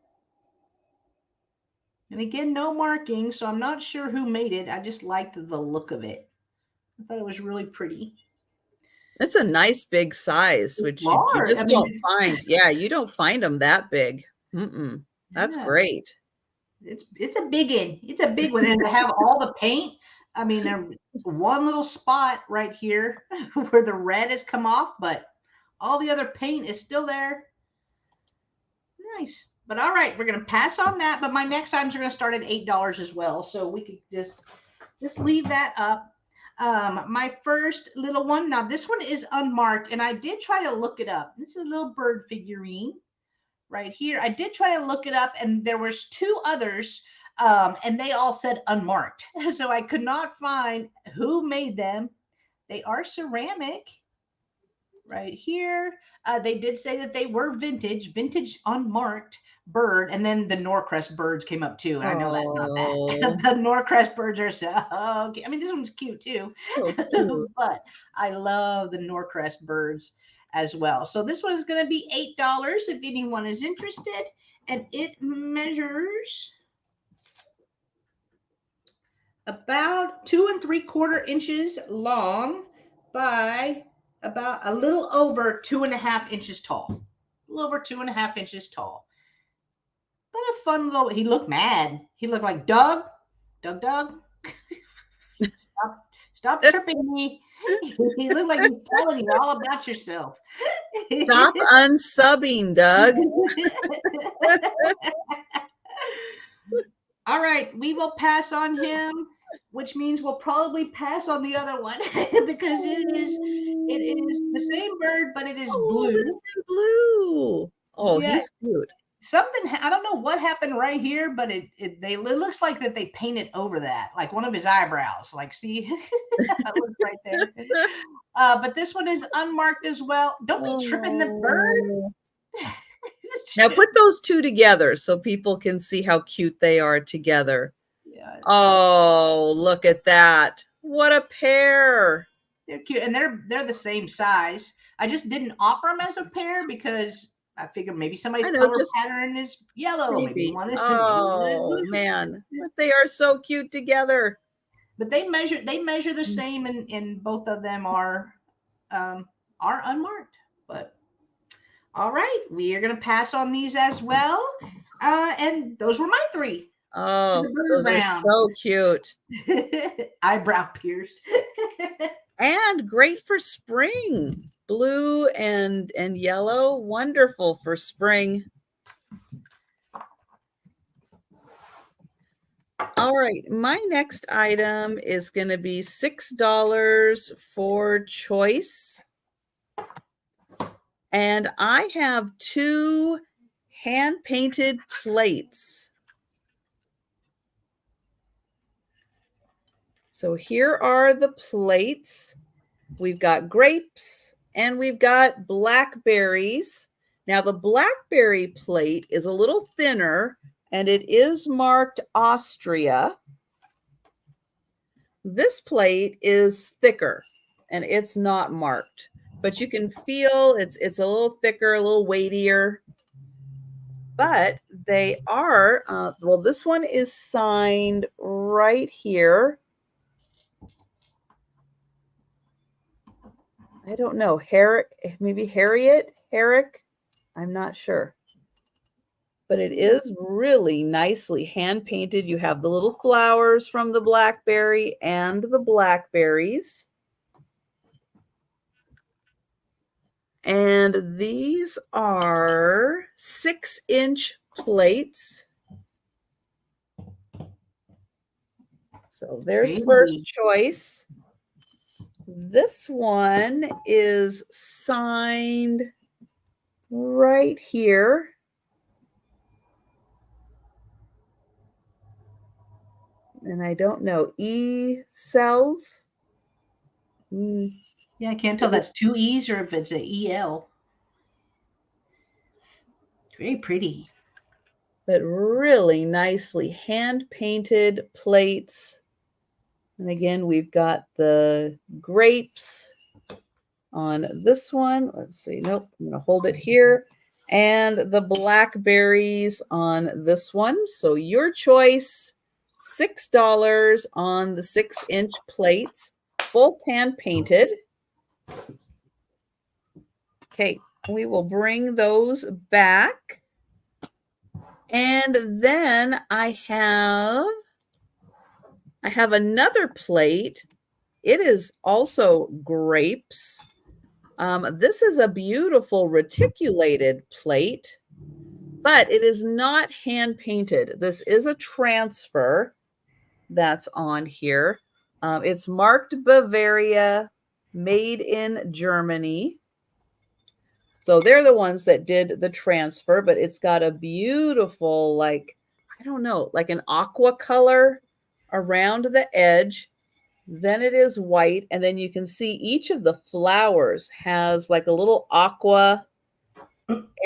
And again, no marking, so I'm not sure who made it. I just liked the look of it. I thought it was really pretty. It's a nice big size, which you just don't find. Yeah, you don't find them that big. That's great. It's a big one. It's a big one. And to have all the paint, I mean, there's one little spot right here where the red has come off, but all the other paint is still there. Nice. But all right, we're going to pass on that. But my next items are going to start at $8 as well. So we could just leave that up. My first little one. Now this one is unmarked, and I did try to look it up. This is a little bird figurine right here. I did try to look it up, and there was 2 others, and they all said unmarked. So I could not find who made them. They are ceramic right here. They did say that they were vintage unmarked bird, and then the Norcrest birds came up too, and I know that's not that. The Norcrest birds are so okay. I mean, this one's cute too. So cute. But I love the Norcrest birds as well. So this one is going to be $8 if anyone is interested, and it measures about 2 3/4 inches long by about a little over 2.5 inches tall. A little over 2.5 inches tall. But a fun little, he looked mad. He looked like, Doug. Stop tripping me. He looked like he's telling you all about yourself. Stop unsubbing, Doug. All right, we will pass on him, which means we'll probably pass on the other one because it is the same bird, but it is blue. But it's in blue. Oh, yeah. He's cute. Something, I don't know what happened right here, but it looks like that they painted over that, like one of his eyebrows. Like, see, that looks right there. But this one is unmarked as well. Don't be tripping the bird. Now put those 2 together so people can see how cute they are together. Yeah. Oh, look at that. What a pair. They're cute, and they're the same size. I just didn't offer them as a pair because I figured maybe somebody's color pattern is yellow. Maybe one is. Oh man, but they are so cute together. But they measure the same, and both of them are unmarked. But all right, we are going to pass on these as well. And those were my 3. Oh, those are so cute. Eyebrow pierced. And great for spring. blue and yellow. Wonderful for spring. All right, my next item is going to be $6 for choice. And I have 2 hand-painted plates. So here are the plates. We've got grapes and we've got blackberries. Now the blackberry plate is a little thinner and it is marked Austria. This plate is thicker and it's not marked, but you can feel it's a little thicker, a little weightier. But they are, well, this one is signed right here. I don't know, maybe Harriet, Herrick, I'm not sure. But it is really nicely hand painted. You have the little flowers from the blackberry and the blackberries. And these are 6-inch plates. So there's first choice. This one is signed right here. And I don't know, E cells. Yeah, I can't tell if that's 2 E's or if it's a EL. Very pretty. But really nicely hand-painted plates. And again, we've got the grapes on this one. Let's see. Nope, I'm going to hold it here. And the blackberries on this one. So your choice, $6 on the 6-inch plates, both hand-painted. Okay, we will bring those back. And then I have another plate. It is also grapes. This is a beautiful reticulated plate, but it is not hand painted. This is a transfer that's on here. It's marked Bavaria, made in Germany. So they're the ones that did the transfer, but it's got a beautiful, like, I don't know, like an aqua color around the edge. Then it is white, and then you can see each of the flowers has like a little aqua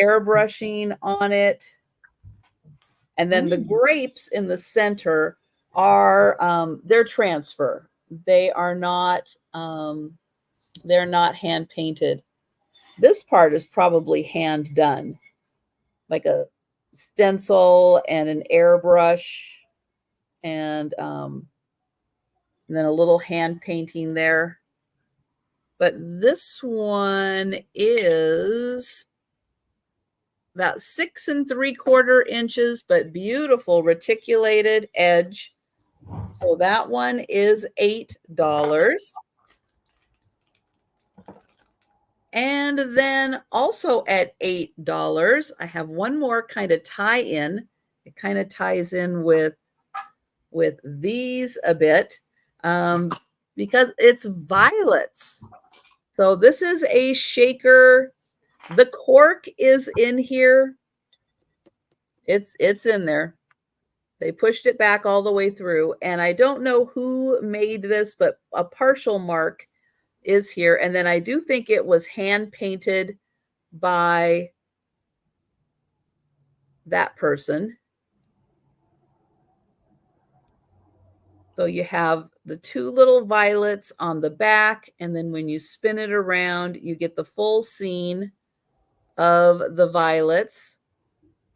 airbrushing on it. And then the grapes in the center are they're transfer. They are not they're not hand painted. This part is probably hand done, like a stencil and an airbrush, and then a little hand painting there. But this one is about 6 3/4 inches, but beautiful reticulated edge. So that one is $8. And then also at $8, I have one more kind of tie-in. It kind of ties in with these a bit because it's violets. So this is a shaker. The cork is in here. It's in there. They pushed it back all the way through. And I don't know who made this, but a partial mark is here. And then I do think it was hand painted by that person. So you have the 2 little violets on the back, and then when you spin it around, you get the full scene of the violets.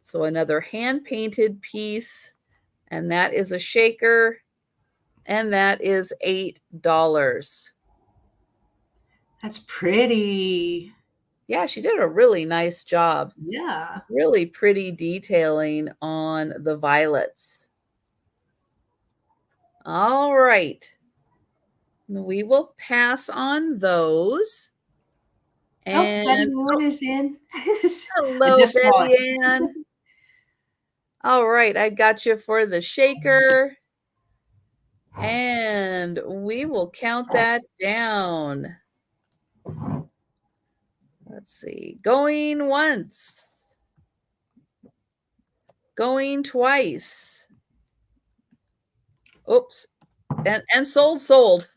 So another hand-painted piece, and that is a shaker, and that is $8. That's pretty. Yeah, she did a really nice job. Yeah. Really pretty detailing on the violets. All right. We will pass on those. Oh, Betty And Moon is in. I hello, just saw it. Betty Ann. All right, I got you for the shaker. And we will count that down. Let's see. Going once. Going twice. Oops. And sold.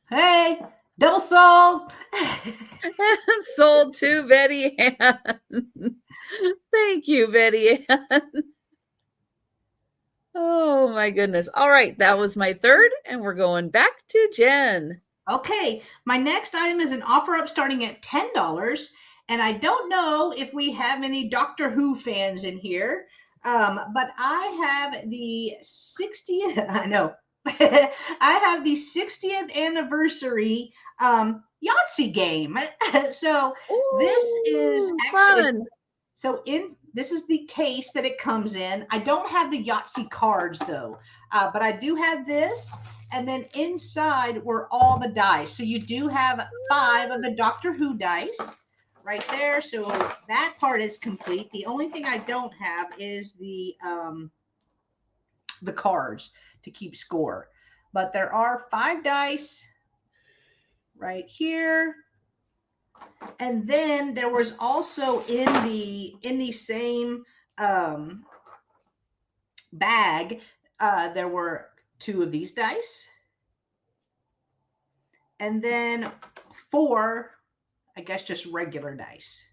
Hey, double sold. And sold to Betty Ann. Thank you, Betty Ann. Oh my goodness. All right, that was my third, and we're going back to Jenn. Okay, my next item is an offer up starting at $10. And I don't know if we have any Doctor Who fans in here, but I have the 60th, I know, I have the 60th anniversary Yahtzee game. So this is Ooh, actually, fun. so this is the case that it comes in. I don't have the Yahtzee cards though, but I do have this. And then inside were all the dice. So you do have 5 of the Doctor Who dice right there. So that part is complete. The only thing I don't have is the cards to keep score. But there are 5 dice right here. And then there was also in the same bag, there were 2 of these dice. And then 4, I guess, just regular dice.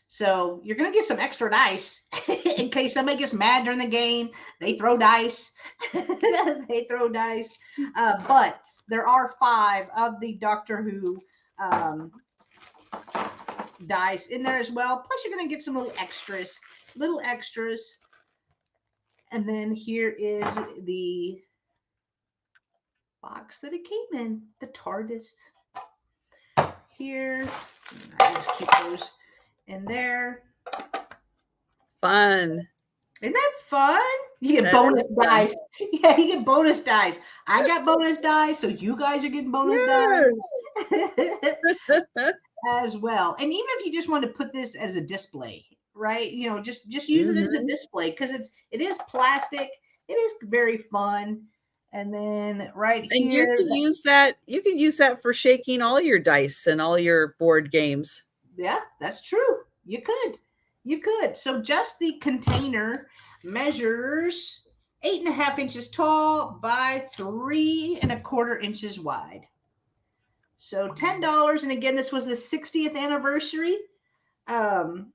So you're going to get some extra dice in case somebody gets mad during the game. They throw dice. They throw dice. But there are 5 of the Doctor Who dice in there as well. Plus, you're going to get some little extras. And then here is the box that it came in, the TARDIS. Here, I just keep those in there. Fun. Isn't that fun? You get bonus dice. Yeah, you get bonus dice. I got bonus dice, so you guys are getting bonus dice as well. And even if you just want to put this as a display, right? You know, just use it as a display because it is plastic. It is very fun. And then right and here, you can use that for shaking all your dice and all your board games. Yeah, that's true. You could. So just the container measures 8.5 inches tall by 3.25 inches wide. So $10. And again, this was the 60th anniversary. Doctor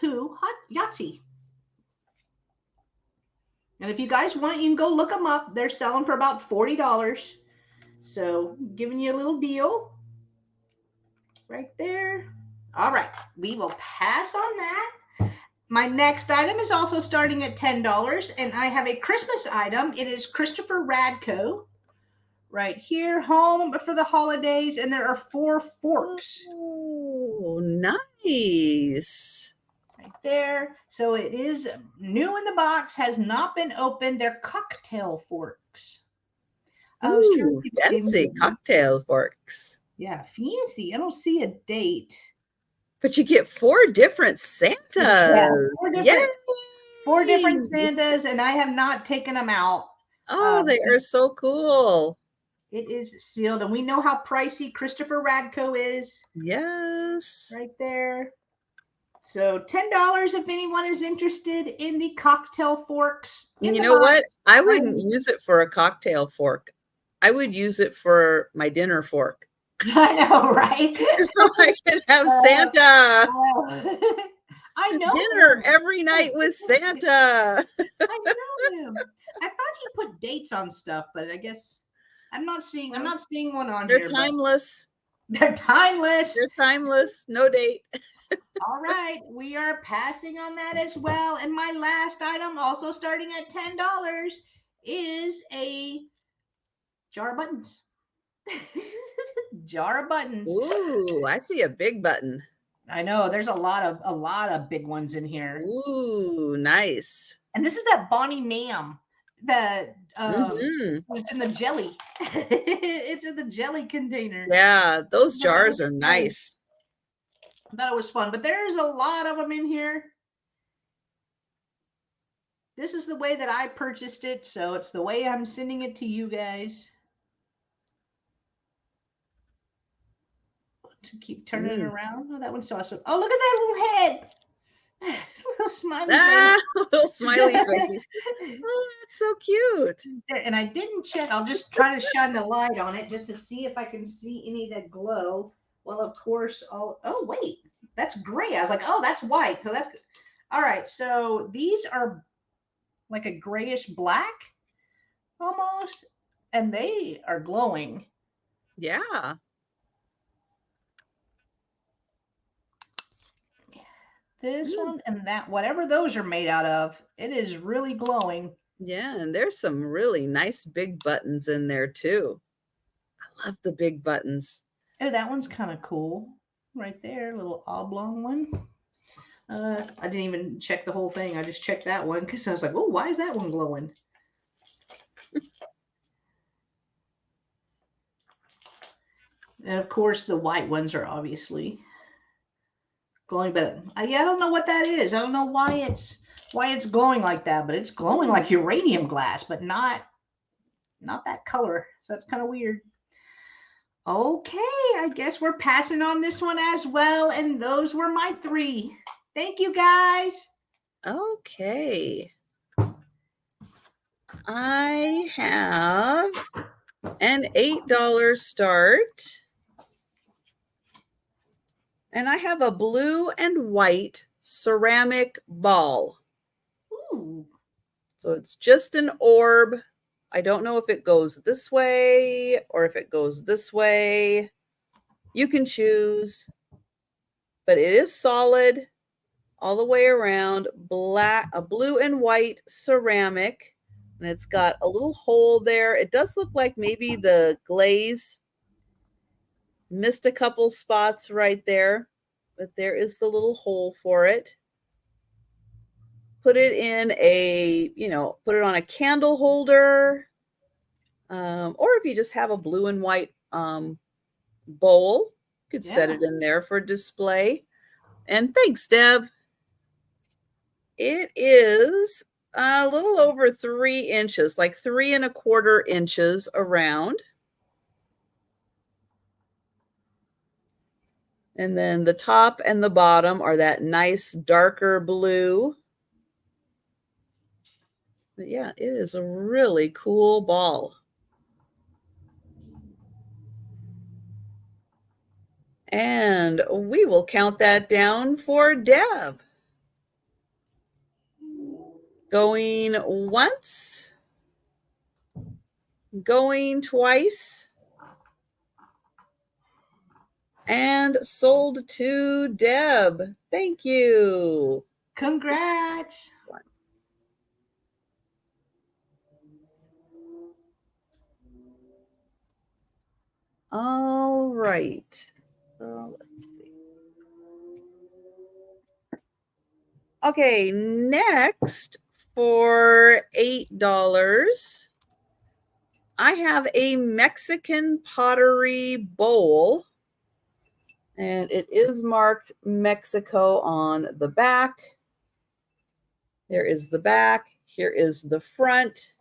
Who Yahtzee. And if you guys want, you can go look them up. They're selling for about $40. So giving you a little deal right there. All right, we will pass on that. My next item is also starting at $10, and I have a Christmas item. It is Christopher Radko right here, home for the holidays, and there are 4 forks. Oh, nice. Right there. So it is new in the box, has not been opened. They're cocktail forks. Ooh, fancy cocktail forks. Yeah, fancy. I don't see a date. But you get 4 different Santas. Yeah, 4 different Santas, and I have not taken them out. Oh, they are so cool. It is sealed, and we know how pricey Christopher Radko is. Yes. Right there. So $10 if anyone is interested in the cocktail forks. You know what? I wouldn't use it for a cocktail fork. I would use it for my dinner fork. I know, right? So I can have Santa. I know. Dinner every night with Santa. I know him. I thought he put dates on stuff, but I guess I'm not seeing one on here. They're timeless. They're timeless. They're timeless. No date. All right. We are passing on that as well. And my last item, also starting at $10, is a jar of buttons. Jar of buttons. Ooh, I see a big button. I know there's a lot of big ones in here. Ooh, nice. And this is that Bonnie Nam The Mhm. it's in the jelly. It's in the jelly container. Yeah, those I thought it was jars are fun. nice. I thought it was fun, but there's a lot of them in here. This is the way that I purchased it, so it's the way I'm sending it to you guys. To keep turning it Mm. around. Oh, that one's awesome. Oh, look at that little head. Little smiley Ah, face. little smiley face. Oh, that's so cute. And I didn't check. I'll just try to shine the light on it just to see if I can see any of that glow. Well, of course, oh, wait. That's gray. I was like, oh, that's white. So that's good. All right. So these are like a grayish black almost, and they are glowing. Yeah. This Mm. one and that, whatever those are made out of, it is really glowing. Yeah, and there's some really nice big buttons in there too. I love the big buttons. Oh, that one's kind of cool. Right there, little oblong one. I didn't even check the whole thing. I just checked that one because I was like, oh, why is that one glowing? And of course, the white ones are obviously glowing, but yeah, I don't know what that is. I don't know why it's glowing like that, but it's glowing like uranium glass, but not that color. So it's kind of weird. Okay, I guess we're passing on this one as well, and those were my 3. Thank you, guys. Okay. I have an $8 start. And I have a blue and white ceramic ball. Ooh. So it's just an orb. I don't know if it goes this way or if it goes this way. You can choose, but it is solid all the way around, a blue and white ceramic, and it's got a little hole there. It does look like maybe the glaze missed a couple spots right there, but there is the little hole for it. Put it in put it on a candle holder, or if you just have a blue and white bowl, you could set it in there for display. And thanks, Deb. It is a little over 3 inches, like 3¼ inches around. And then the top and the bottom are that nice darker blue. But yeah, it is a really cool ball. And we will count that down for Deb. Going once, going twice, and sold to Deb. Thank you. Congrats. All right. Let's see. Okay, next for $8, I have a Mexican pottery bowl, and it is marked Mexico on the back. There is the back. Here is the front.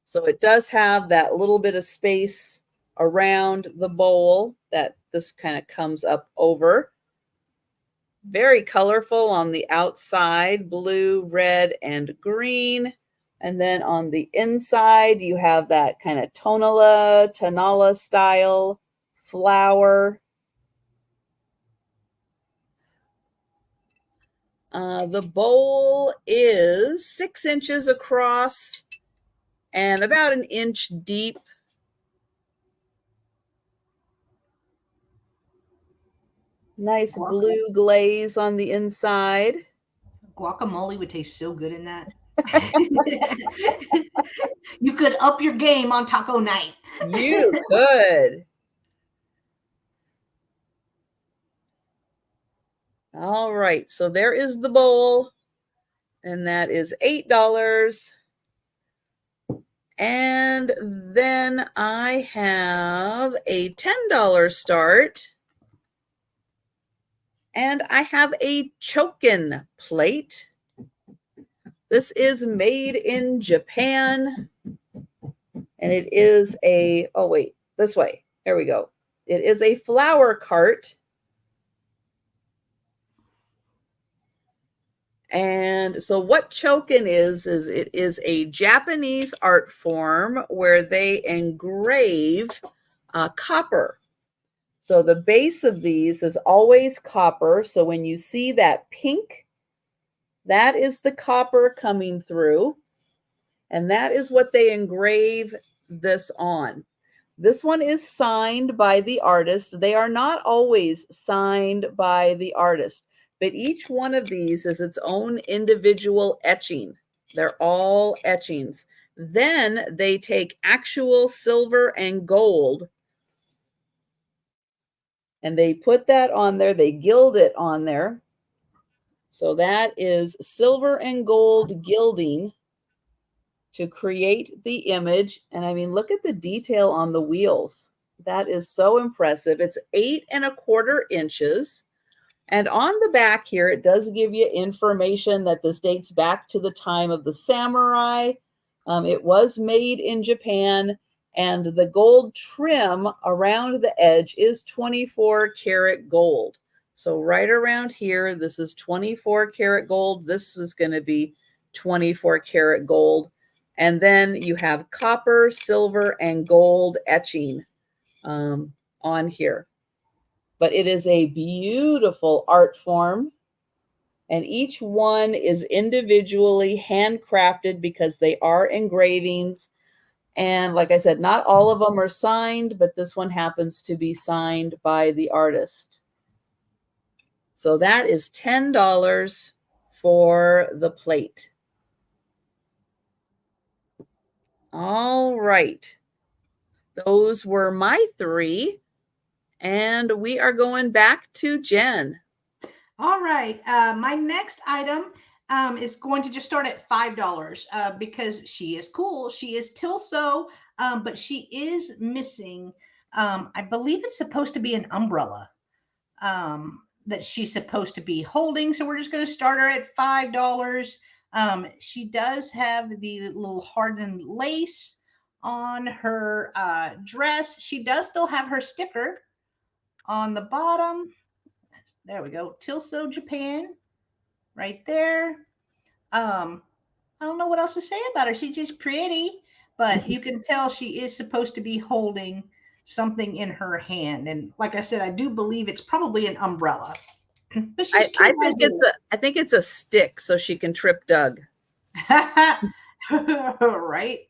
So it does have that little bit of space around the bowl that this kind of comes up over. Very colorful on the outside, blue, red, and green. And then on the inside, you have that kind of tonala style flower. The bowl is 6 inches across and about an inch deep. Nice blue glaze on the inside. Guacamole would taste so good in that. You could up your game on taco night. You could. All right, so there is the bowl, and that is $8. And then I have a $10 start. And I have a chokin plate. This is made in Japan. And it is a, oh wait, this way. There we go. It is a flower cart. And so what chokin is it is a Japanese art form where they engrave copper. So the base of these is always copper. So when you see that pink, that is the copper coming through. And that is what they engrave this on. This one is signed by the artist. They are not always signed by the artist, but each one of these is its own individual etching. They're all etchings. Then they take actual silver and gold and they put that on there. They gild it on there. So that is silver and gold gilding to create the image. And I mean, look at the detail on the wheels. That is so impressive. It's 8 1/4 inches. And on the back here, it does give you information that this dates back to the time of the samurai. It was made in Japan, and the gold trim around the edge is 24 karat gold. So right around here, this is 24 karat gold. This is going to be 24 karat gold. And then you have copper, silver, and gold etching on here. But it is a beautiful art form. And each one is individually handcrafted because they are engravings. And like I said, not all of them are signed, but this one happens to be signed by the artist. So that is $10 for the plate. All right. Those were my 3. And we are going back to Jenn. All right. My next item is going to just start at $5 because she is cool. She is Tilso, but she is missing, I believe it's supposed to be an umbrella that she's supposed to be holding. So we're just going to start her at $5. She does have the little hardened lace on her dress. She does still have her sticker on the bottom. There we go. Tilso, Japan, right there. I don't know what else to say about her. She's just pretty, but you can tell she is supposed to be holding something in her hand. And like I said, I do believe it's probably an umbrella. But she's cute. I think it's a stick so she can trip Doug. Right.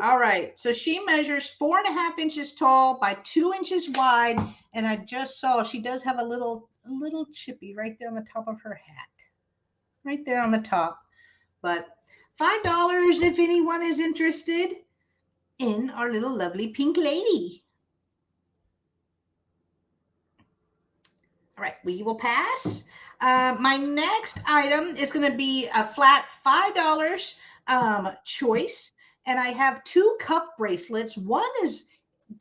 All right. So she measures 4.5 inches tall by 2 inches wide. And I just saw she does have a little chippy right there on the top of her hat. Right there on the top. But $5 if anyone is interested in our little lovely pink lady. All right, we will pass. My next item is going to be a flat $5 choice. And I have 2 cuff bracelets.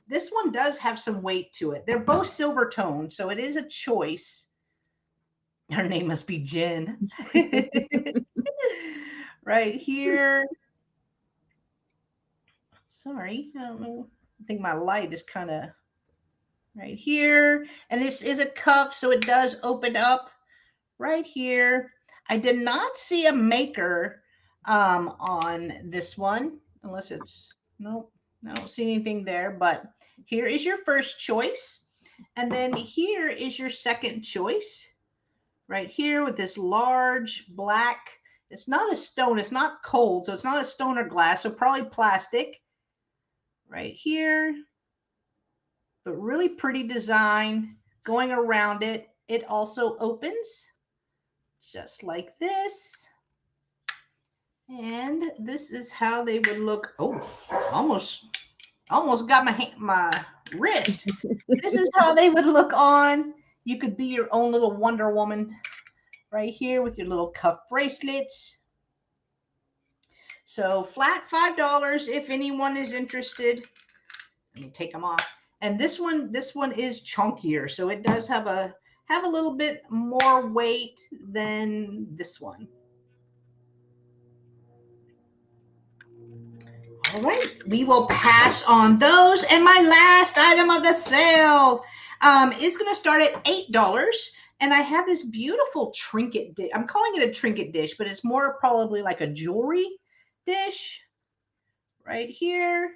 This one does have some weight to it. They're both silver toned, so it is a choice. Her name must be Jenn. Right here. Sorry, I don't know. I think my light is kind of right here. And this is a cuff, so it does open up right here. I did not see a maker on this one, unless it's, nope, I don't see anything there. But here is your first choice. And then here is your second choice. Right here with this large black, it's not a stone, it's not cold, so it's not a stone or glass, so probably plastic. Right here, but really pretty design going around it. It also opens just like this. And this is how they would look. Oh, almost got my wrist. This is how they would look on. You could be your own little Wonder Woman right here with your little cuff bracelets. So flat $5 if anyone is interested. Let me take them off. And this one is chunkier, so it does have a little bit more weight than this one. All right, we will pass on those. And my last item of the sale is going to start at $8. And I have this beautiful trinket dish. I'm calling it a trinket dish, but it's more probably like a jewelry dish right here.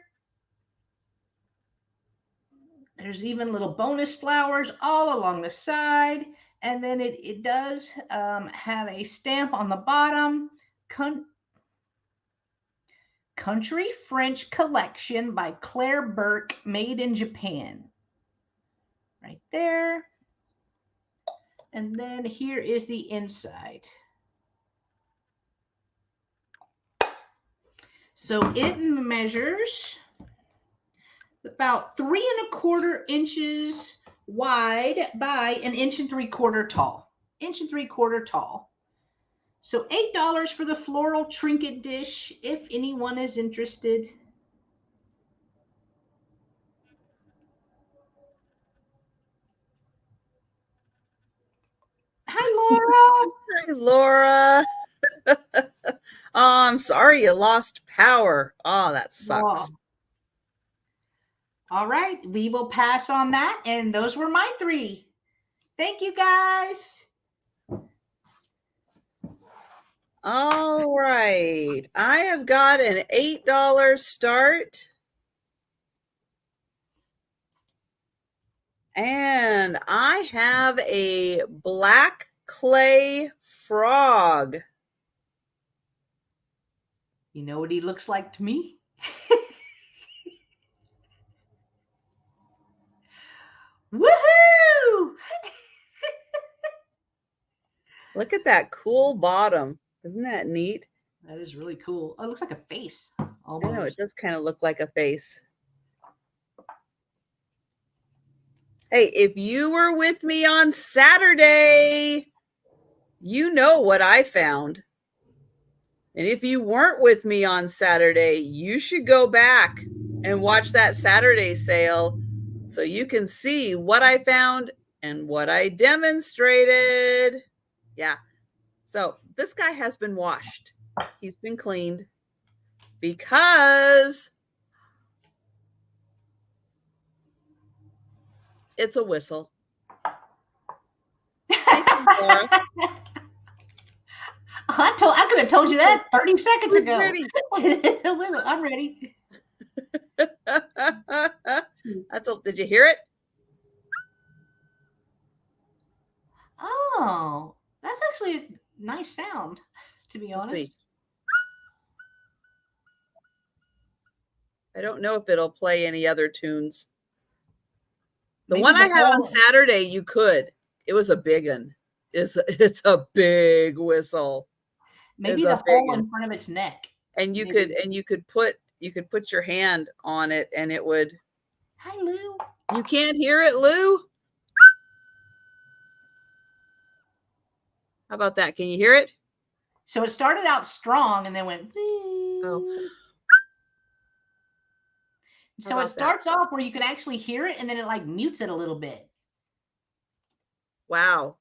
There's even little bonus flowers all along the side. And then it does have a stamp on the bottom. Country French Collection by Claire Burke, made in Japan. Right there. And then here is the inside. So it measures about 3¼ inches wide by 1¾ inch tall. 1¾ inch tall. So $8 for the floral trinket dish, if anyone is interested. Hi, Laura. Hi, Laura. Oh, I'm sorry you lost power. Oh, that sucks. Oh. All right, we will pass on that. And those were my 3. Thank you, guys. All right. I have got an $8 start. And I have a black clay frog. You know what he looks like to me? Woohoo! Look at that cool bottom. Isn't that neat? That is really cool. Oh, it looks like a face. Almost. I know, it does kind of look like a face. Hey, if you were with me on Saturday, you know what I found. And if you weren't with me on Saturday, you should go back and watch that Saturday sale so you can see what I found and what I demonstrated. Yeah. So this guy has been washed. He's been cleaned because it's a whistle. I could have told you that 30 seconds ago. I'm ready. Did you hear it? Oh, that's actually a nice sound, to be honest. Let's see. I don't know if it'll play any other tunes. The one I had on Saturday, you could. It was a big one. It's a big whistle. Maybe the hole in front of its neck. And you could put your hand on it and it would. Hi, Lou. You can't hear it, Lou? How about that? Can you hear it? So it started out strong and then went. Oh. So it starts off where you can actually hear it and then it like mutes it a little bit. Wow.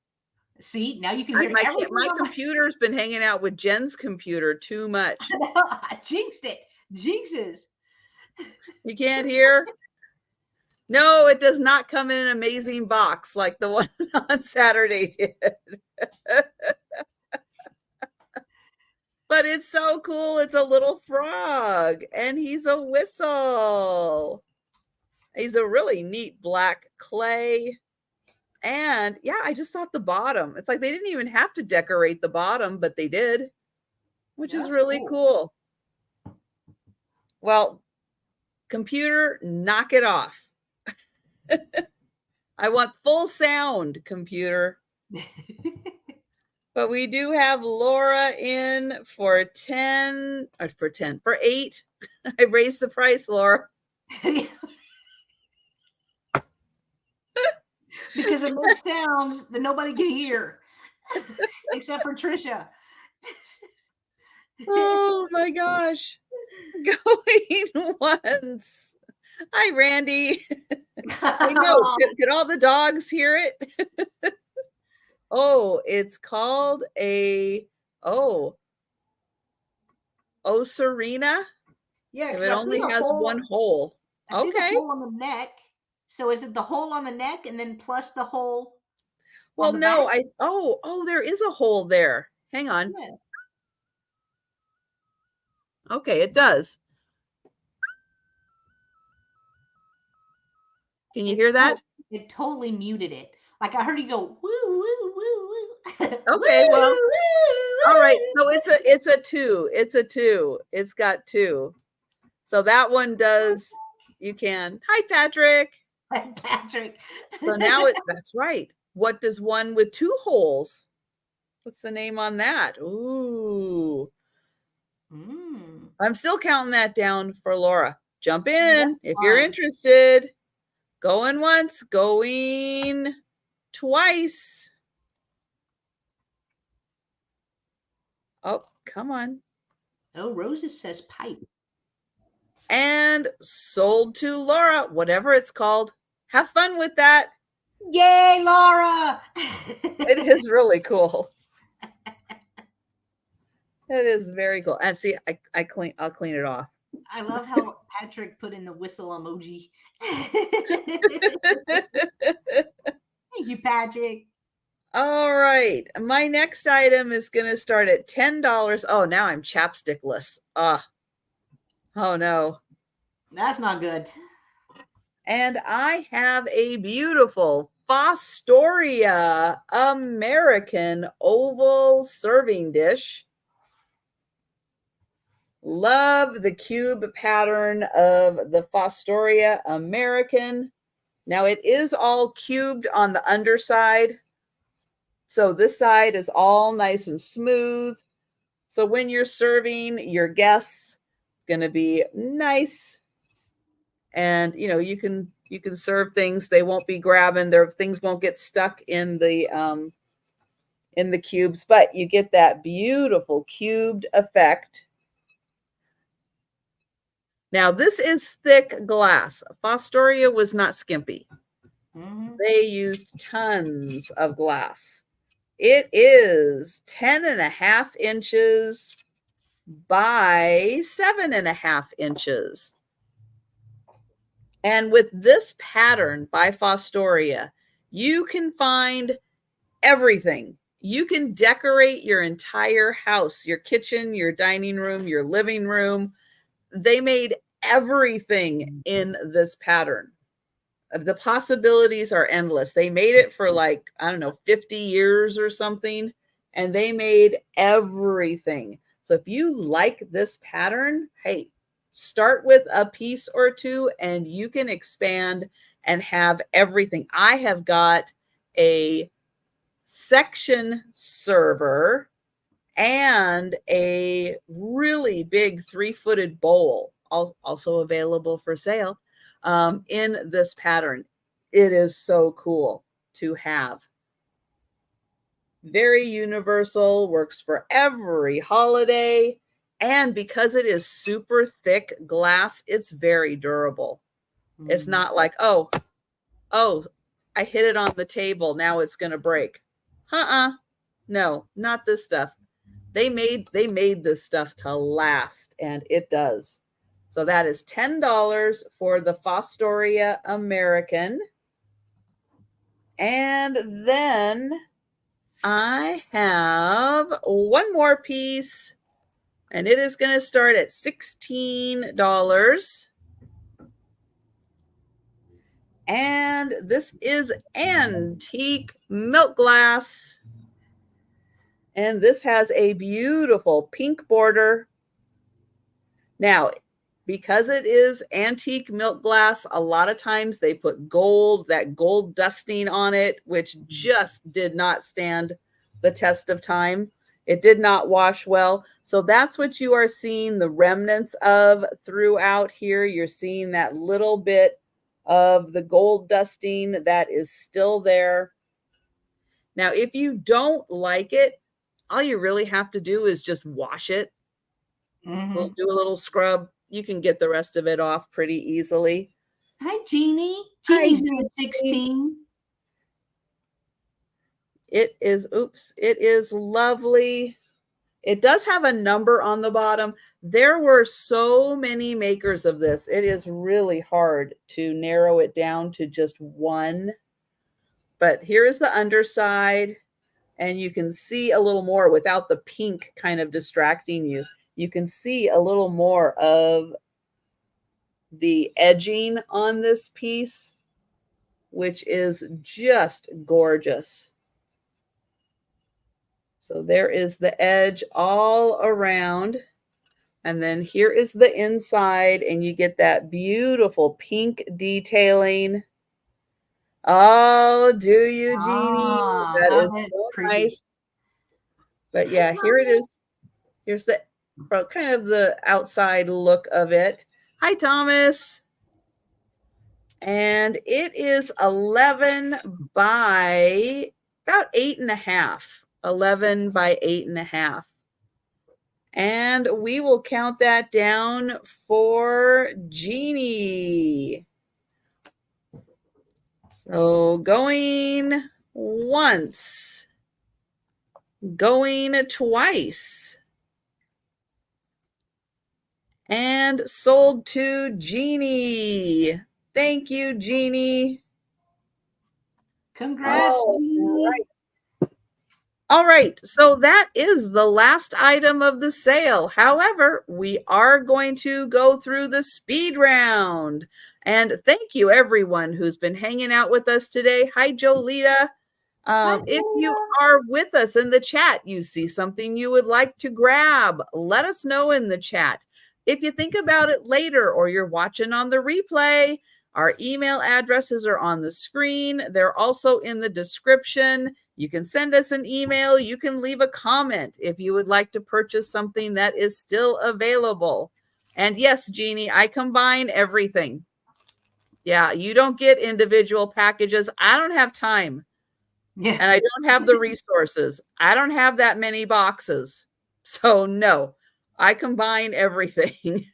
See, now you can hear everything. My computer's been hanging out with Jen's computer too much. I jinxed it. Jinxes. You can't hear? No, it does not come in an amazing box like the one on Saturday did. But it's so cool. It's a little frog and he's a whistle. He's a really neat black clay. And yeah, I just thought the bottom, it's like they didn't even have to decorate the bottom, but they did, which is really cool. Well, computer, knock it off. I want full sound, computer. But we do have Laura in for 8. I raised the price, Laura. Because it makes sounds that nobody can hear, except for Trisha. Oh my gosh. Going once. Hi, Randy. I know. Could all the dogs hear it? Oh, it's called a Serena. Yeah, If because it only has one hole. I see the Okay. hole on the neck. So is it the hole on the neck and then plus the hole Well, on the back? no, there is a hole there. Hang on. Yeah. Okay, it does. Can you hear that? It totally muted it. Like I heard you go woo woo woo woo. Okay, well, Woo, all right. woo, So it's a 2. It's a 2. It's got 2. So that one does. You can. Hi, Patrick. woo. Patrick. So now that's right. What does one with 2 holes? What's the name on that? Ooh. I'm still counting that down for Laura. Jump in if you're interested. Going once, going twice. Oh, come on. Oh, Roses says pipe. And sold to Laura, whatever it's called. Have fun with that. Yay, Laura! It is really cool. It is very cool. And see, I'll clean it off. I love how Patrick put in the whistle emoji. Thank you, Patrick. All right. My next item is going to start at $10. Oh, now I'm chapstickless. Oh no. That's not good. And I have a beautiful Fostoria American oval serving dish. Love the cube pattern of the Fostoria American. Now it is all cubed on the underside. So this side is all nice and smooth. So when you're serving your guests, it's going to be nice. And you can serve things, they won't be grabbing, their things won't get stuck in the cubes, but you get that beautiful cubed effect. Now this is thick glass. Fostoria was not skimpy. They used tons of glass. It is 10.5 inches by 7.5 inches. And with this pattern by Fostoria, you can find everything. You can decorate your entire house, your kitchen, your dining room, your living room. They made everything in this pattern. The possibilities are endless. They made it for 50 years or something, and they made everything. So if you like this pattern, hey, start with a piece or two and you can expand and have everything. I have got a section server and a really big 3-footed bowl, also available for sale, in this pattern. It is so cool to have. Very universal, works for every holiday. And because it is super thick glass, it's very durable. It's not like, oh, I hit it on the table, now it's going to break. No, not this stuff. They made this stuff to last, and it does. So that is $10 for the Fostoria American. And then I have one more piece, and it is going to start at $16. And this is antique milk glass. And this has a beautiful pink border. Now, because it is antique milk glass, a lot of times they put that gold dusting on it, which just did not stand the test of time. It did not wash well. So that's what you are seeing the remnants of throughout here. You're seeing that little bit of the gold dusting that is still there. Now, if you don't like it, all you really have to do is just wash it We'll do a little scrub. You can get the rest of it off pretty easily. Hi, Jeannie. Hi, Jeannie's in Jeannie. at 16. It is lovely. It does have a number on the bottom. There were so many makers of this. It is really hard to narrow it down to just one. But here is the underside, and you can see a little more without the pink kind of distracting you. You can see a little more of the edging on this piece, which is just gorgeous. So there is the edge all around. And then here is the inside, and you get that beautiful pink detailing. Oh, do you, Jeannie? That is so nice. But yeah, here it is. Here's the kind of the outside look of it. Hi, Thomas. And it is 11 by about 8.5. 11 by 8.5. And we will count that down for Jeannie. So going once, going twice, and sold to Jeannie. Thank you, Jeannie. Congrats, Jeannie. All right, so that is the last item of the sale. However, we are going to go through the speed round. And thank you, everyone who's been hanging out with us today. Hi, Jolita. If you are with us in the chat, you see something you would like to grab, let us know in the chat. If you think about it later or you're watching on the replay, our email addresses are on the screen. They're also in the description. You can send us an email. You can leave a comment if you would like to purchase something that is still available. And yes, Jeannie, I combine everything. Yeah, you don't get individual packages. I don't have time. Yeah. And I don't have the resources. I don't have that many boxes. So no, I combine everything.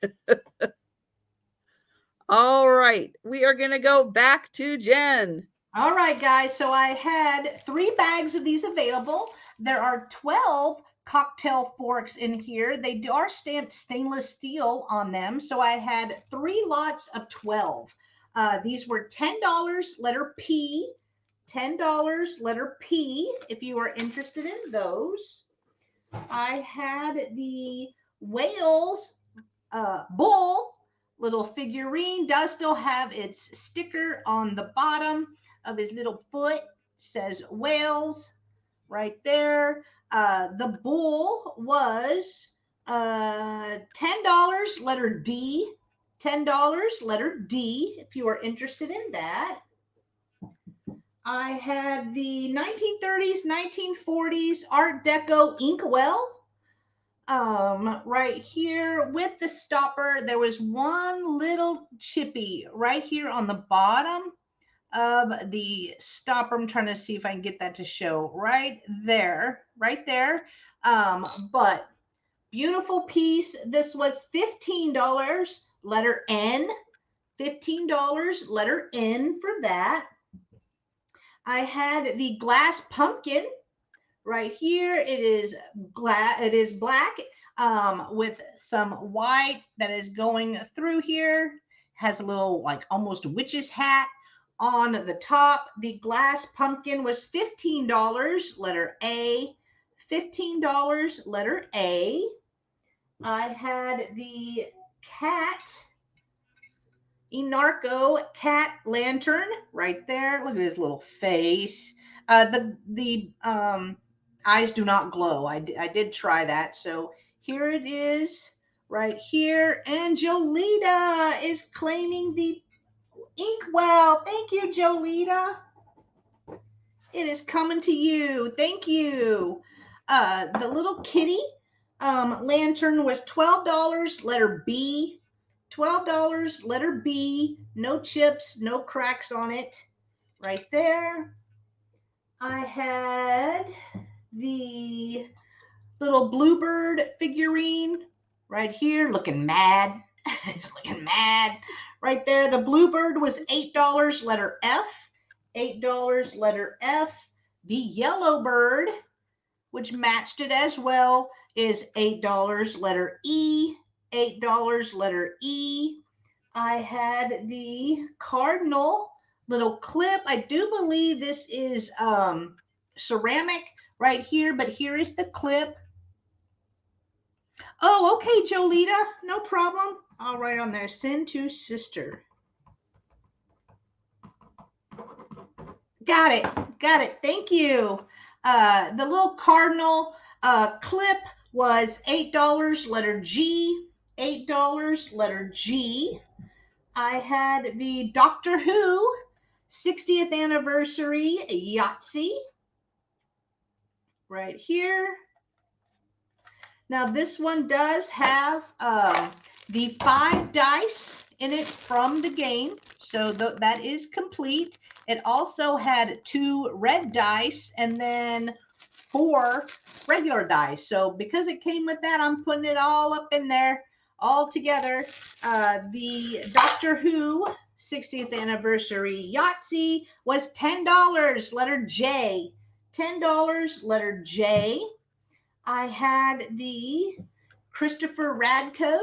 All right, we are going to go back to Jenn. All right, guys. So I had 3 bags of these available. There are 12 cocktail forks in here. They are stamped stainless steel on them. So I had 3 lots of 12. These were $10, letter P. $10, letter P, if you are interested in those. I had the Wales bull little figurine, does still have its sticker on the bottom of his little foot, says Wales right there. The bull was $10, letter D. $10, letter D, if you are interested in that. I had the 1930s, 1940s Art Deco inkwell right here with the stopper. There was one little chippy right here on the bottom of the stopper. I'm trying to see if I can get that to show right there, but beautiful piece. This was $15, letter N. $15, letter N for that. I had the glass pumpkin right here. It is black with some white that is going through here. Has a little like almost witch's hat on the top. The glass pumpkin was $15, letter A. $15, letter A. I had the cat Inarco cat lantern right there. Look at his little face. The eyes do not glow. I did try that. So here it is right here. And Jolita is claiming the inkwell. Thank you, Jolita. It is coming to you. Thank you. The little kitty lantern was $12, letter B. $12, letter B, no chips, no cracks on it, right there. I had the little bluebird figurine right here, looking mad. It's looking mad. Right there, the bluebird was $8, letter F. $8, letter F. The yellow bird, which matched it as well, is $8, letter E. $8, letter E. I had the cardinal little clip. I do believe this is ceramic right here, but here is the clip. Oh, okay, Jolita, no problem. I'll write on there, send to sister. Got it. Thank you. The little cardinal clip was $8, letter G. $8, letter G. I had the Doctor Who 60th anniversary Yahtzee right here. Now this one does have the 5 dice in it from the game, so that is complete. It also had 2 red dice and then 4 regular dice. So because it came with that, I'm putting it all up in there, all together. The Doctor Who 60th anniversary Yahtzee was $10, letter J. $10, letter J. I had the Christopher Radko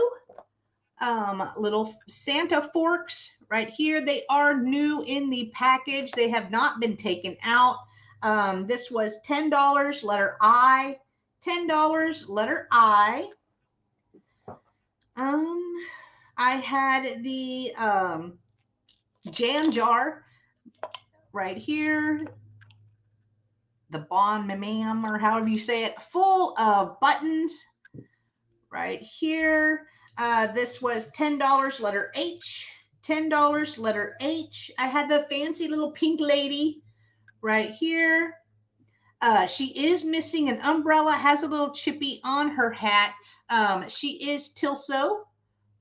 little Santa forks right here. They are new in the package. They have not been taken out. This was $10, letter I. $10, letter I. I had the jam jar right here. The Bon Mimam, or however you say it, full of buttons right here. This was $10, letter H. $10, letter H. I had the fancy little pink lady right here. She is missing an umbrella, has a little chippy on her hat. She is Tilso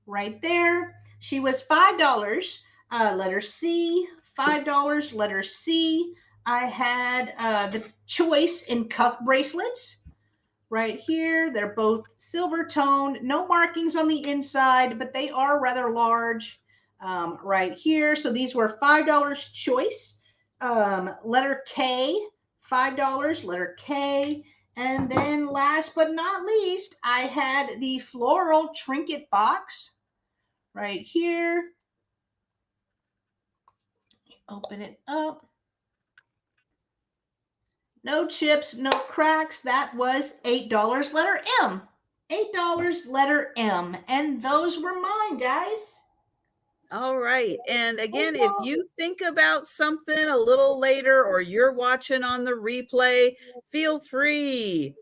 right there. She was $5, letter C. $5, letter C. I had the choice in cuff bracelets right here. They're both silver toned, no markings on the inside, but they are rather large right here. So these were $5 choice. Letter K, $5, letter K. And then last but not least, I had the floral trinket box right here. Open it up. No chips, no cracks. That was $8, letter M. $8, letter M. And those were mine, guys. All right. And again, if you think about something a little later or you're watching on the replay, feel free.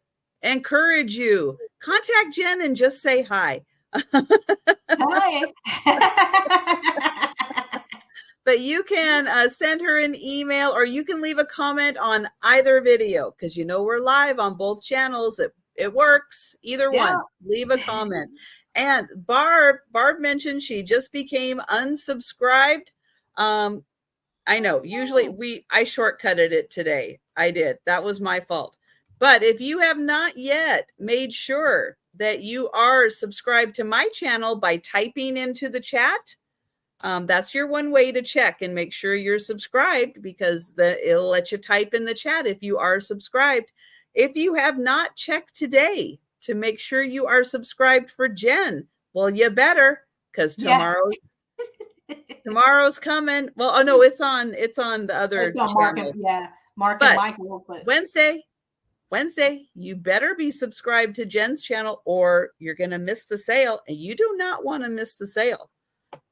Encourage you. Contact Jenn and just say hi. Hi. But you can send her an email or you can leave a comment on either video because you know we're live on both channels. It works. Either one. Leave a comment. And Barb mentioned she just became unsubscribed. I know. Usually I shortcutted it today. I did. That was my fault. But if you have not yet made sure that you are subscribed to my channel by typing into the chat, that's your one way to check and make sure you're subscribed because it'll let you type in the chat if you are subscribed. If you have not checked today to make sure you are subscribed for Jenn, well, you better because tomorrow's coming. Well, oh no, it's on the other channel. Mark and Michael. But Wednesday, you better be subscribed to Jenn's channel or you're going to miss the sale, and you do not want to miss the sale.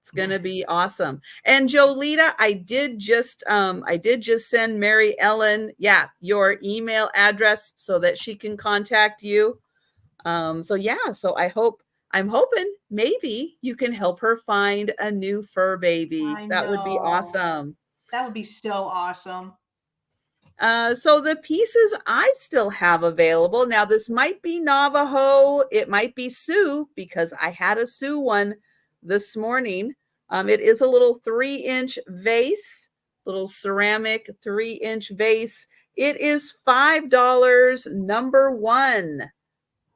It's going to be awesome. And Jolita, I did just send Mary Ellen, your email address so that she can contact you. So I'm hoping maybe you can help her find a new fur baby. That would be awesome. That would be so awesome. So the pieces I still have available. Now, this might be Navajo. It might be Sioux because I had a Sioux one this morning. It is a little 3-inch vase, little ceramic 3-inch vase. It is $5, number 1.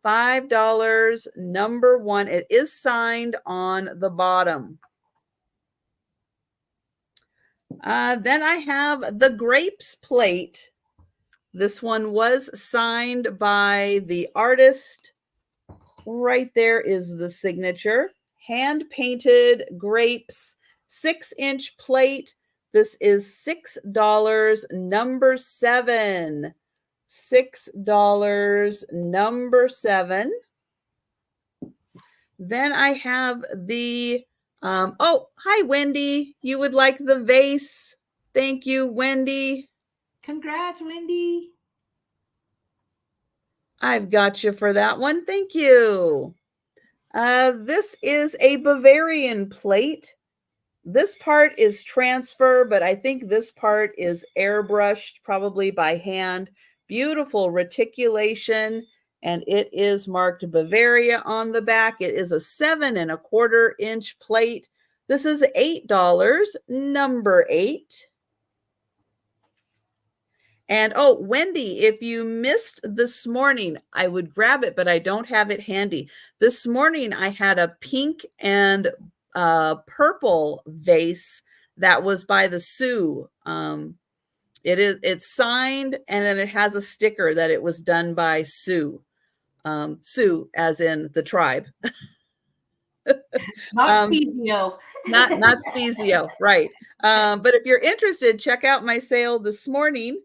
$5, number 1. It is signed on the bottom. Then I have the grapes plate. This one was signed by the artist. Right there is the signature. Hand painted grapes, 6-inch plate. This is $6, number 7. $6, number 7. Then I have the, oh, hi, Wendy. You would like the vase. Thank you, Wendy. Congrats, Wendy. I've got you for that one. Thank you. This is a Bavarian plate. This part is transfer, but I think this part is airbrushed, probably by hand. Beautiful reticulation, and it is marked Bavaria on the back. It is a 7¼ inch plate. This is $8, number 8. And oh, Wendy, if you missed this morning, I would grab it, but I don't have it handy. This morning, I had a pink and purple vase that was by the Sioux. It's signed, and then it has a sticker that it was done by Sioux. Sioux, as in the tribe. Not Spezio. not Spezio, right. But if you're interested, check out my sale this morning.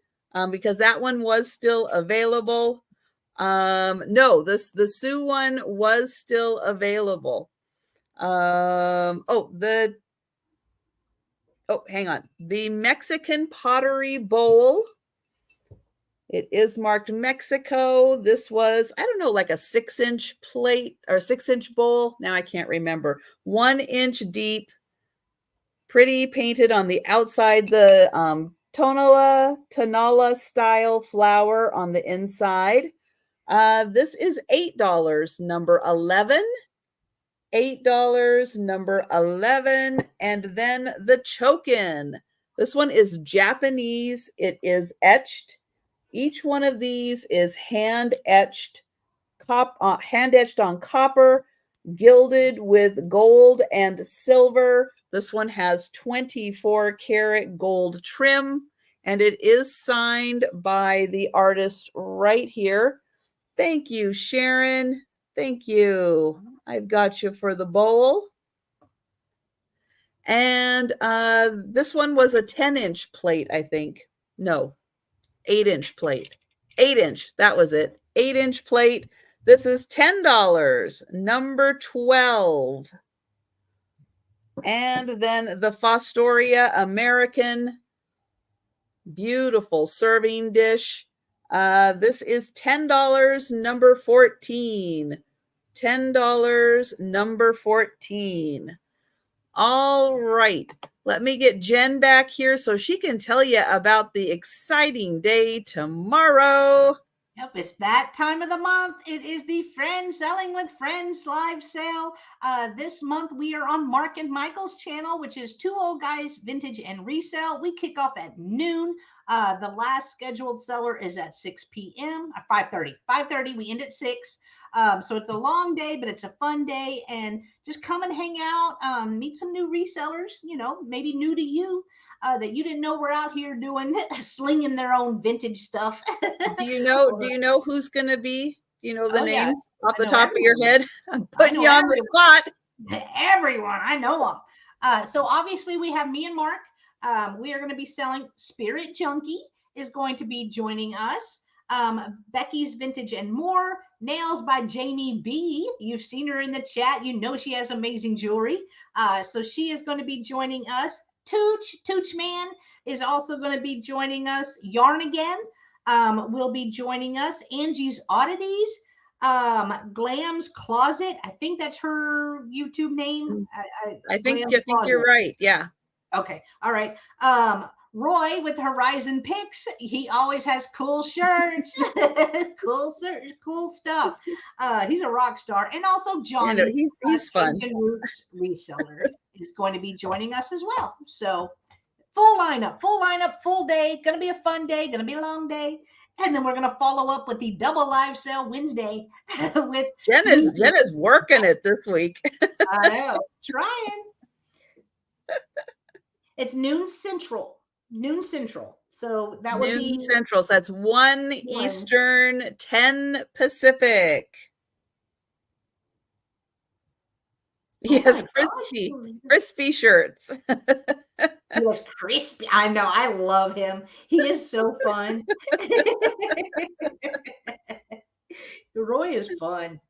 Because that one was still available. No, the Sioux one was still available. Hang on. The Mexican pottery bowl. It is marked Mexico. This was, I don't know, like a 6-inch plate or 6-inch bowl. Now I can't remember. 1 inch deep, pretty painted on the outside. The Tonala style flower on the inside. This is $8, number 11. $8, number 11. And then the chokin. This one is Japanese. It is etched. Each one of these is hand etched on copper, gilded with gold and silver. This one has 24-karat gold trim, and it is signed by the artist right here. Thank you, Sharon. Thank you. I've got you for the bowl. And this one was a 10-inch plate, I think. No, 8-inch plate. 8-inch, that was it. 8-inch plate. This is $10, number 12. And then the Fostoria American, beautiful serving dish. This is $10, number 14. $10, number 14. All right. Let me get Jen back here so she can tell you about the exciting day tomorrow. Yep, it's that time of the month. It is the Friends Selling with Friends live sale. This month we are on Mark and Michael's channel, which is Two Old Guys Vintage and Resale. We kick off at noon. The last scheduled seller is at 6 p.m. 5:30. 5:30. We end at 6. So it's a long day, but it's a fun day. And just come and hang out, meet some new resellers, maybe new to you. That you didn't know were out here doing slinging their own vintage stuff. Do you know who's going to be? Do you know the names off the top of your head? I'm putting you on the spot. Everyone, I know them. So obviously we have me and Mark. We are going to be selling. Spirit Junkie is going to be joining us. Becky's Vintage and More. Nails by Jamie B. You've seen her in the chat. You know she has amazing jewelry. So she is going to be joining us. Tooch Man is also going to be joining us. Yarn Again will be joining us. Angie's Oddities, Glam's Closet. I think that's her YouTube name. I think you're right. Yeah. Okay. All right. Roy with Horizon Picks. He always has cool shirts, cool stuff. He's a rock star. And also Johnny, he's fun. Roots reseller is going to be joining us as well. So full lineup, full day. Going to be a fun day. Going to be a long day. And then we're going to follow up with the double live sale Wednesday with Jenn is working it this week. I know, trying. It's noon central. So that would be noon central. So that's 1 Eastern, 10 Pacific. Yes, crispy shirts. He was crispy. I know. I love him. He is so fun. Roy is fun.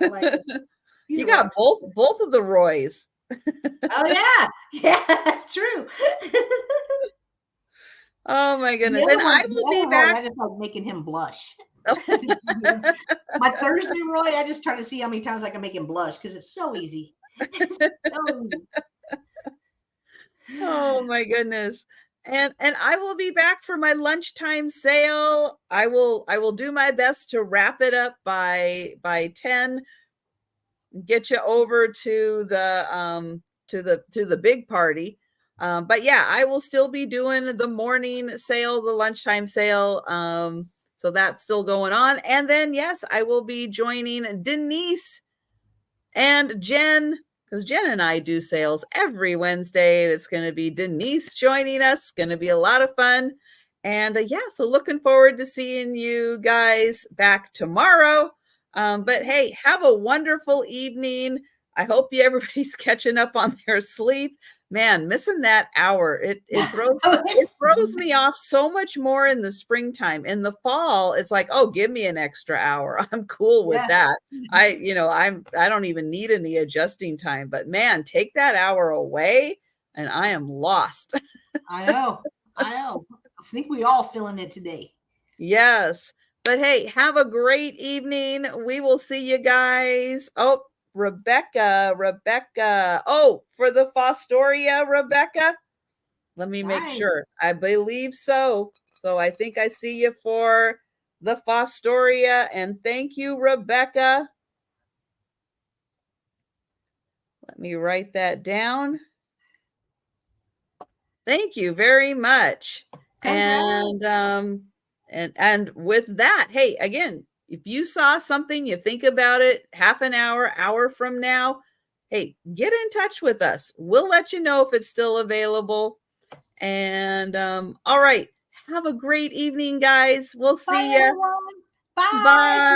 I like him. You got both of the Roys. Oh yeah, yeah, that's true. Oh my goodness! And I will be back. I just like making him blush. My Thursday Roy, I just try to see how many times I can make him blush because it's so easy. Oh my goodness. And I will be back for my lunchtime sale. I will do my best to wrap it up by 10, get you over to the big party. But yeah, I will still be doing the morning sale, the lunchtime sale. So that's still going on. And then yes, I will be joining Denise and Jenn, because Jenn and I do sales every Wednesday. It's going to be Denise joining us. It's going to be a lot of fun. And yeah, so looking forward to seeing you guys back tomorrow. But hey, have a wonderful evening. I hope everybody's catching up on their sleep. Man, missing that hour, it throws me off so much more in the springtime. In the fall, it's like, oh, give me an extra hour. I'm cool with that. I don't even need any adjusting time. But man, take that hour away, and I am lost. I know. I think we all feeling it today. Yes. But hey, have a great evening. We will see you guys. Oh, Rebecca. Oh, for the Fostoria, Rebecca? Let me make sure. I believe so. So I think I see you for the Fostoria. And thank you, Rebecca. Let me write that down. Thank you very much. And with that, hey, again, if you saw something, you think about it, half an hour from now, hey, get in touch with us. We'll let you know if it's still available. And all right, have a great evening, guys. We'll see you. Bye. Bye.